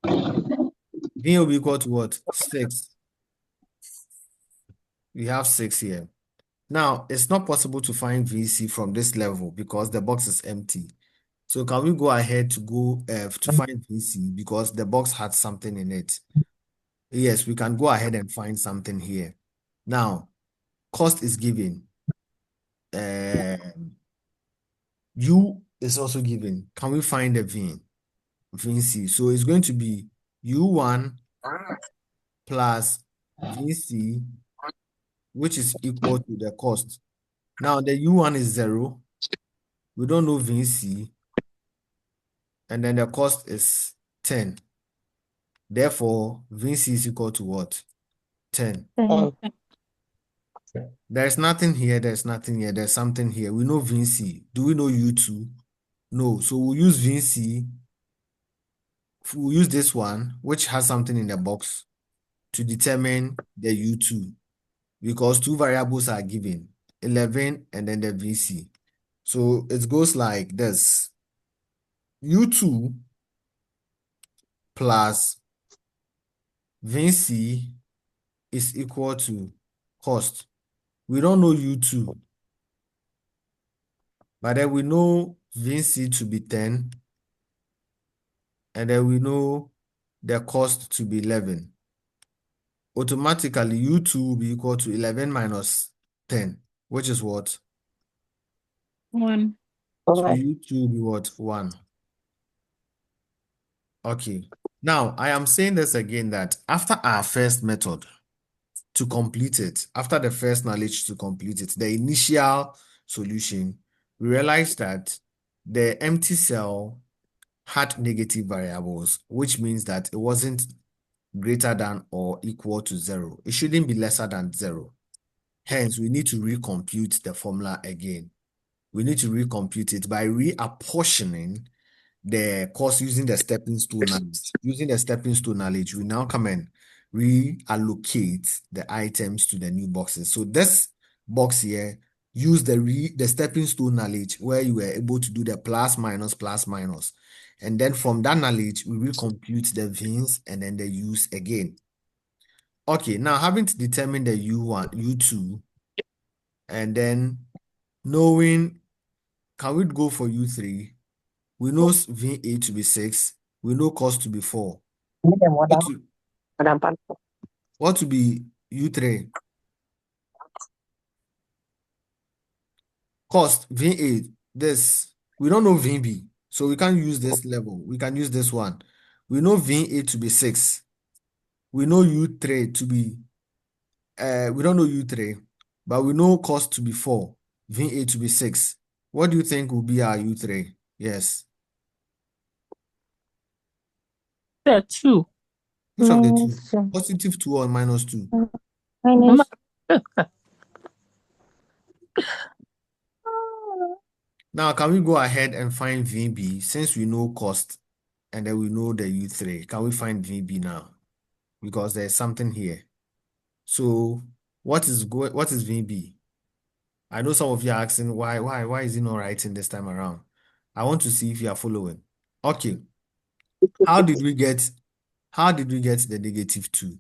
VA will be equal to what? 6. We have 6 here. Now, it's not possible to find VC from this level because the box is empty. So can we go ahead to find VC because the box had something in it? Yes, we can go ahead and find something here. Now, cost is given. U is also given. Can we find the VC? So it's going to be U1 plus VC, which is equal to the cost. Now, the U1 is 0. We don't know VC. And then the cost is 10. Therefore, VC is equal to what? 10. There's nothing here. There's nothing here. There's something here. We know VC. Do we know U2? No. So we'll use VC. We'll use this one, which has something in the box, to determine the U2 because 2 variables are given, 11 and then the VC. So it goes like this. U2 plus VC is equal to cost. We don't know U2, but then we know VC to be 10, and then we know the cost to be 11. Automatically, U2 will be equal to 11 minus 10, which is what? 1. So U2 will be what? 1. Okay. Now, I am saying this again that after our first method to complete it, after the first knowledge to complete it, the initial solution, we realized that the empty cell had negative variables, which means that it wasn't greater than or equal to 0. It shouldn't be lesser than 0. Hence, we need to recompute the formula again. We need to recompute it by reapportioning the cost using the stepping stone knowledge. Using the stepping stone knowledge, we now come and reallocate the items to the new boxes. So this box here, use the stepping stone knowledge where you were able to do the plus minus. And then from that knowledge, we recompute the V's and then the U's again. Okay, now having to determine the U1, U2, and then knowing, can we go for U3? We know VA to be 6. We know cost to be 4. What to be U3? Cost, VA, this. We don't know VB, so we can't use this level. We can use this one. We know VA to be 6. We know U3 to be, we don't know U3, but we know cost to be 4. VA to be 6. What do you think will be our U3? Yes. The 2. Which of the two? -2. Positive 2 or -2? Minus Now, can we go ahead and find VB since we know cost and then we know the U3? Can we find VB now? Because there's something here. So, what is VB? I know some of you are asking why is he not writing this time around? I want to see if you are following. Okay. How did we get the -2?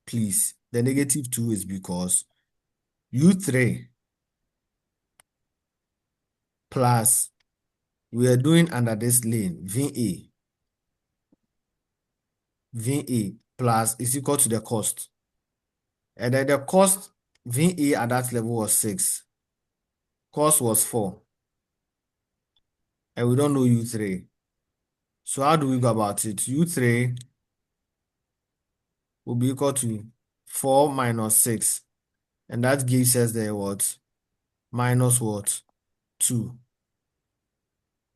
Please, the -2 is because U3 plus, we are doing under this lane, VA plus is equal to the cost. And then the cost, VA at that level was 6. Cost was 4. And we don't know U3. So how do we go about it? U3 will be equal to 4 minus 6. And that gives us the what? Minus what? 2.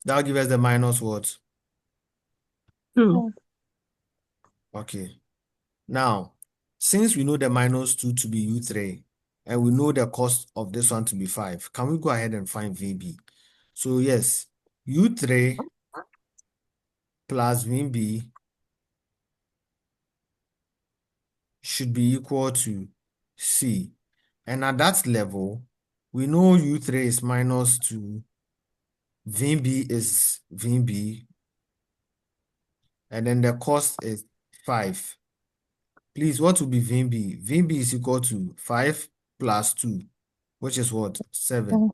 That'll give us the minus what? 2. Okay. Now, since we know the minus 2 to be U3, and we know the cost of this one to be 5, can we go ahead and find VB? So yes, U3 plus VB should be equal to C. And at that level, we know U3 is minus 2, VB is VB, and then the cost is 5. Please, what will be VB? VB is equal to 5 plus 2, which is what? 7.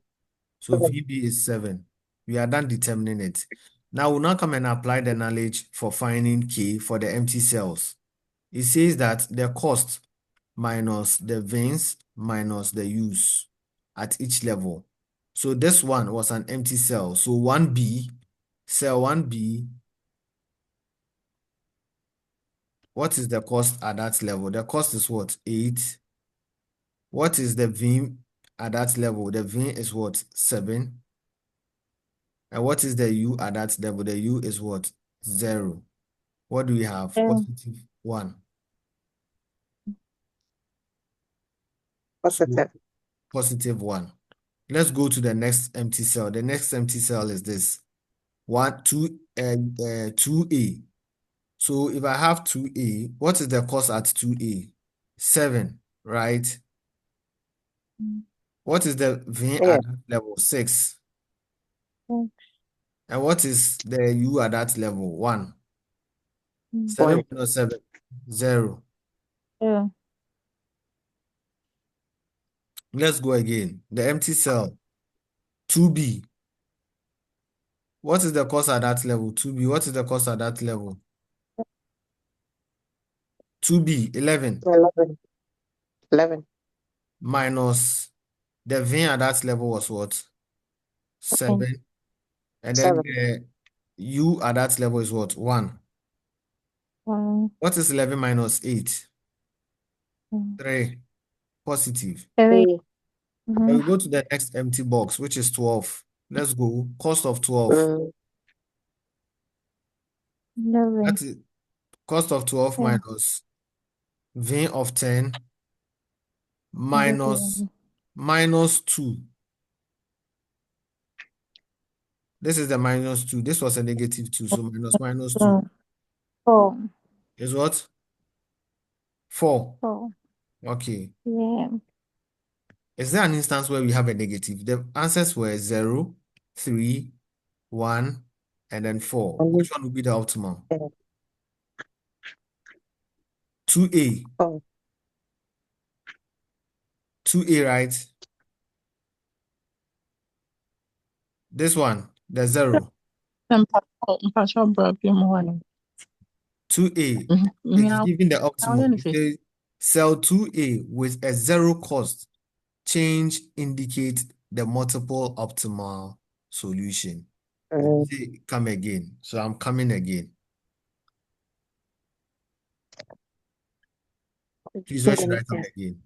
So VB is 7. We are done determining it. Now we'll now come and apply the knowledge for finding K for the empty cells. It says that the cost minus the VINs minus the use at each level. So this one was an empty cell. So 1B, cell 1B, what is the cost at that level? The cost is what? 8. What is the VIN at that level? The VIN is what? 7. And what is the U at that level? The U is what? 0. What do we have? Positive 1. So Positive. positive 1. Let's go to the next empty cell. The next empty cell is this. 2A. So if I have 2A, what is the cost at 2A? 7, right? What is the VIN Yeah. at that level? 6. And what is the U at that level? 1. 7 1. minus 7, 0. Let's go again. The empty cell, 2B. What is the cost at that level? 2B. What is the cost at that level? 2B, 11. 11. Minus the VIN at that level was what? 7. And then 7. the U at that level is what? 1. What is 11 minus 8? 3. Positive. 3. Then we go to the next empty box, which is 12. Let's go. Cost of 12. That is cost of 12 minus VIN of 10 minus 2. This is the minus 2. This was a negative 2. So minus 2 is what? 4. Okay. Is there an instance where we have a negative? The answers were 0, 3, 1, and then 4. Which one would be the optimal? 2A. 2A, right? This one, the 0. 2A is giving the optimum. It says cell 2A with a 0 cost change indicates the multiple optimal solution. Say, come again. So I'm coming again. Please, where should I come again?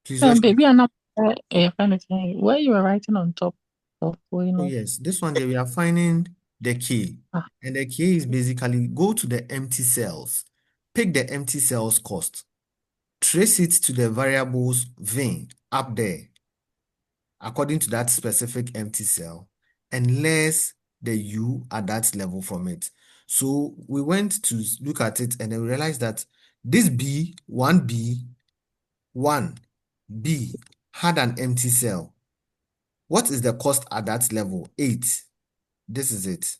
Please, where should I? Baby, I'm not where you were writing on top of Oh, yes, this one there we are finding the K. And the K is basically go to the empty cells, pick the empty cells cost, trace it to the variables VIN up there according to that specific empty cell, and less the U at that level from it. So we went to look at it and then we realized that this B, 1B, 1B had an empty cell. What is the cost at that level? 8. This is it.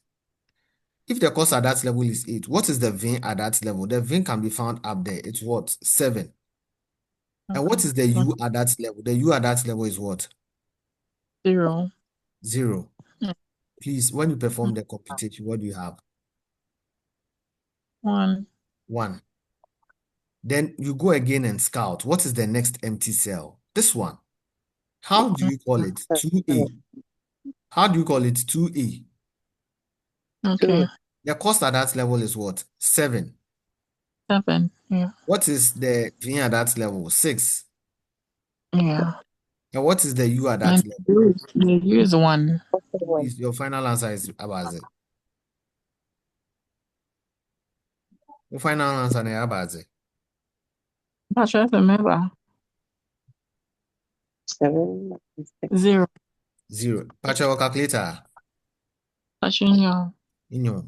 If the cost at that level is 8, what is the VIN at that level? The VIN can be found up there. It's what? 7. And what is the U at that level? The U at that level is what? 0. 0. Please, when you perform the computation, what do you have? 1. 1. Then you go again and scout. What is the next empty cell? This one. How do you call it? 2A. How do you call it? 2A. Okay. The cost at that level is what? 7. 7. Yeah. What is the V at that level? 6. Yeah. And what is the U at that And level? you use 1. Is your final answer is Abaze? Your final answer is Abaze? Not sure if I remember. 7. 0. 0. Pacha calculator. Touching your In your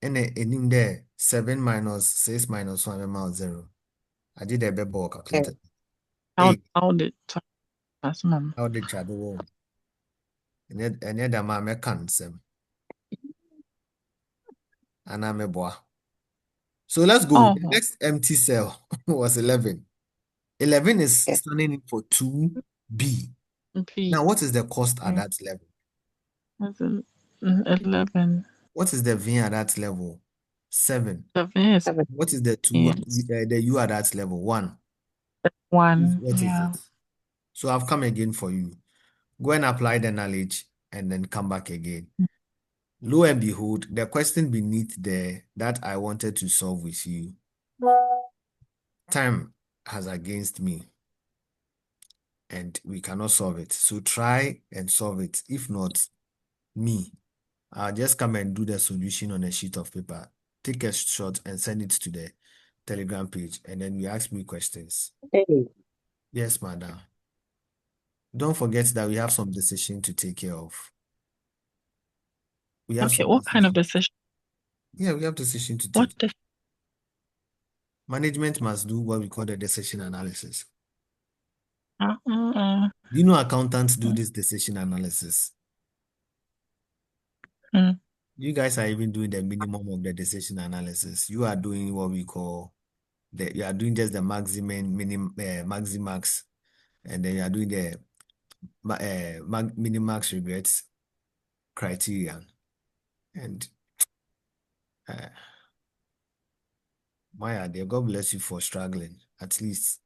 in there 7 minus 6 minus 1 amount 0. I did a bebo calculator. how 8. the that's mom. How did you do? And yet the man can sem. And I'm a boy. So let's go. The Oh, next empty cell was 11. 11 is Yeah. standing in for 2B. P. Now, what is the cost at that level? That's 11. What is the V at that level? 7. 7 is 7. What is the yes. the U at that level? 1. 1. What is Yeah. it? So I've come again for you. Go and apply the knowledge and then come back again. Lo and behold, the question beneath there that I wanted to solve with you, time has against me and we cannot solve it. So try and solve it. If not, me, I'll just come and do the solution on a sheet of paper. Take a shot and send it to the Telegram page, and then you ask me questions. Hey. Yes, madam. Don't forget that we have some decision to take care of. We have Okay, some what kind of decision. decision? Yeah, we have decision to What take. Management must do what we call the decision analysis. Do you know accountants do this decision analysis? You guys are even doing the minimum of the decision analysis. You are doing what we call you are doing just the maximum, maximax, and then you are doing the minimax regrets criterion. And Maya, dear, God bless you for struggling. At least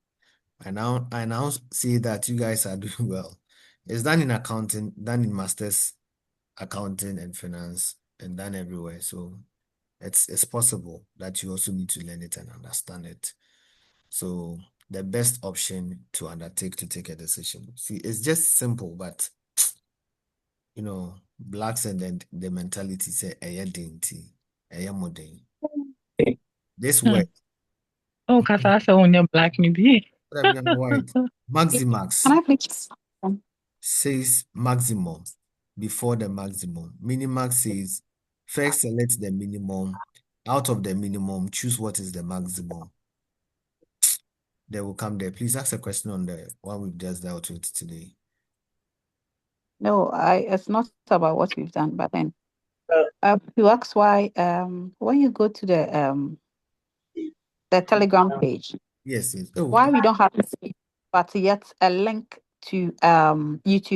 I now see that you guys are doing well. It's done in accounting, done in masters accounting and finance, and done everywhere. So it's possible that you also need to learn it and understand it. So the best option to undertake to take a decision. See, it's just simple, but blacks and then the mentality say modern. This word, Oh, because I saw on your black maybe. what I mean, white. Maximax Can I please? says maximum before the maximum. Minimax says first select the minimum. Out of the minimum, choose what is the maximum. They will come there. Please ask a question on the one we've just dealt with today. No, it's not about what we've done, but then you ask why when you go to the Telegram page, Yes, yes. Oh, why we don't have to see, but yet a link to YouTube.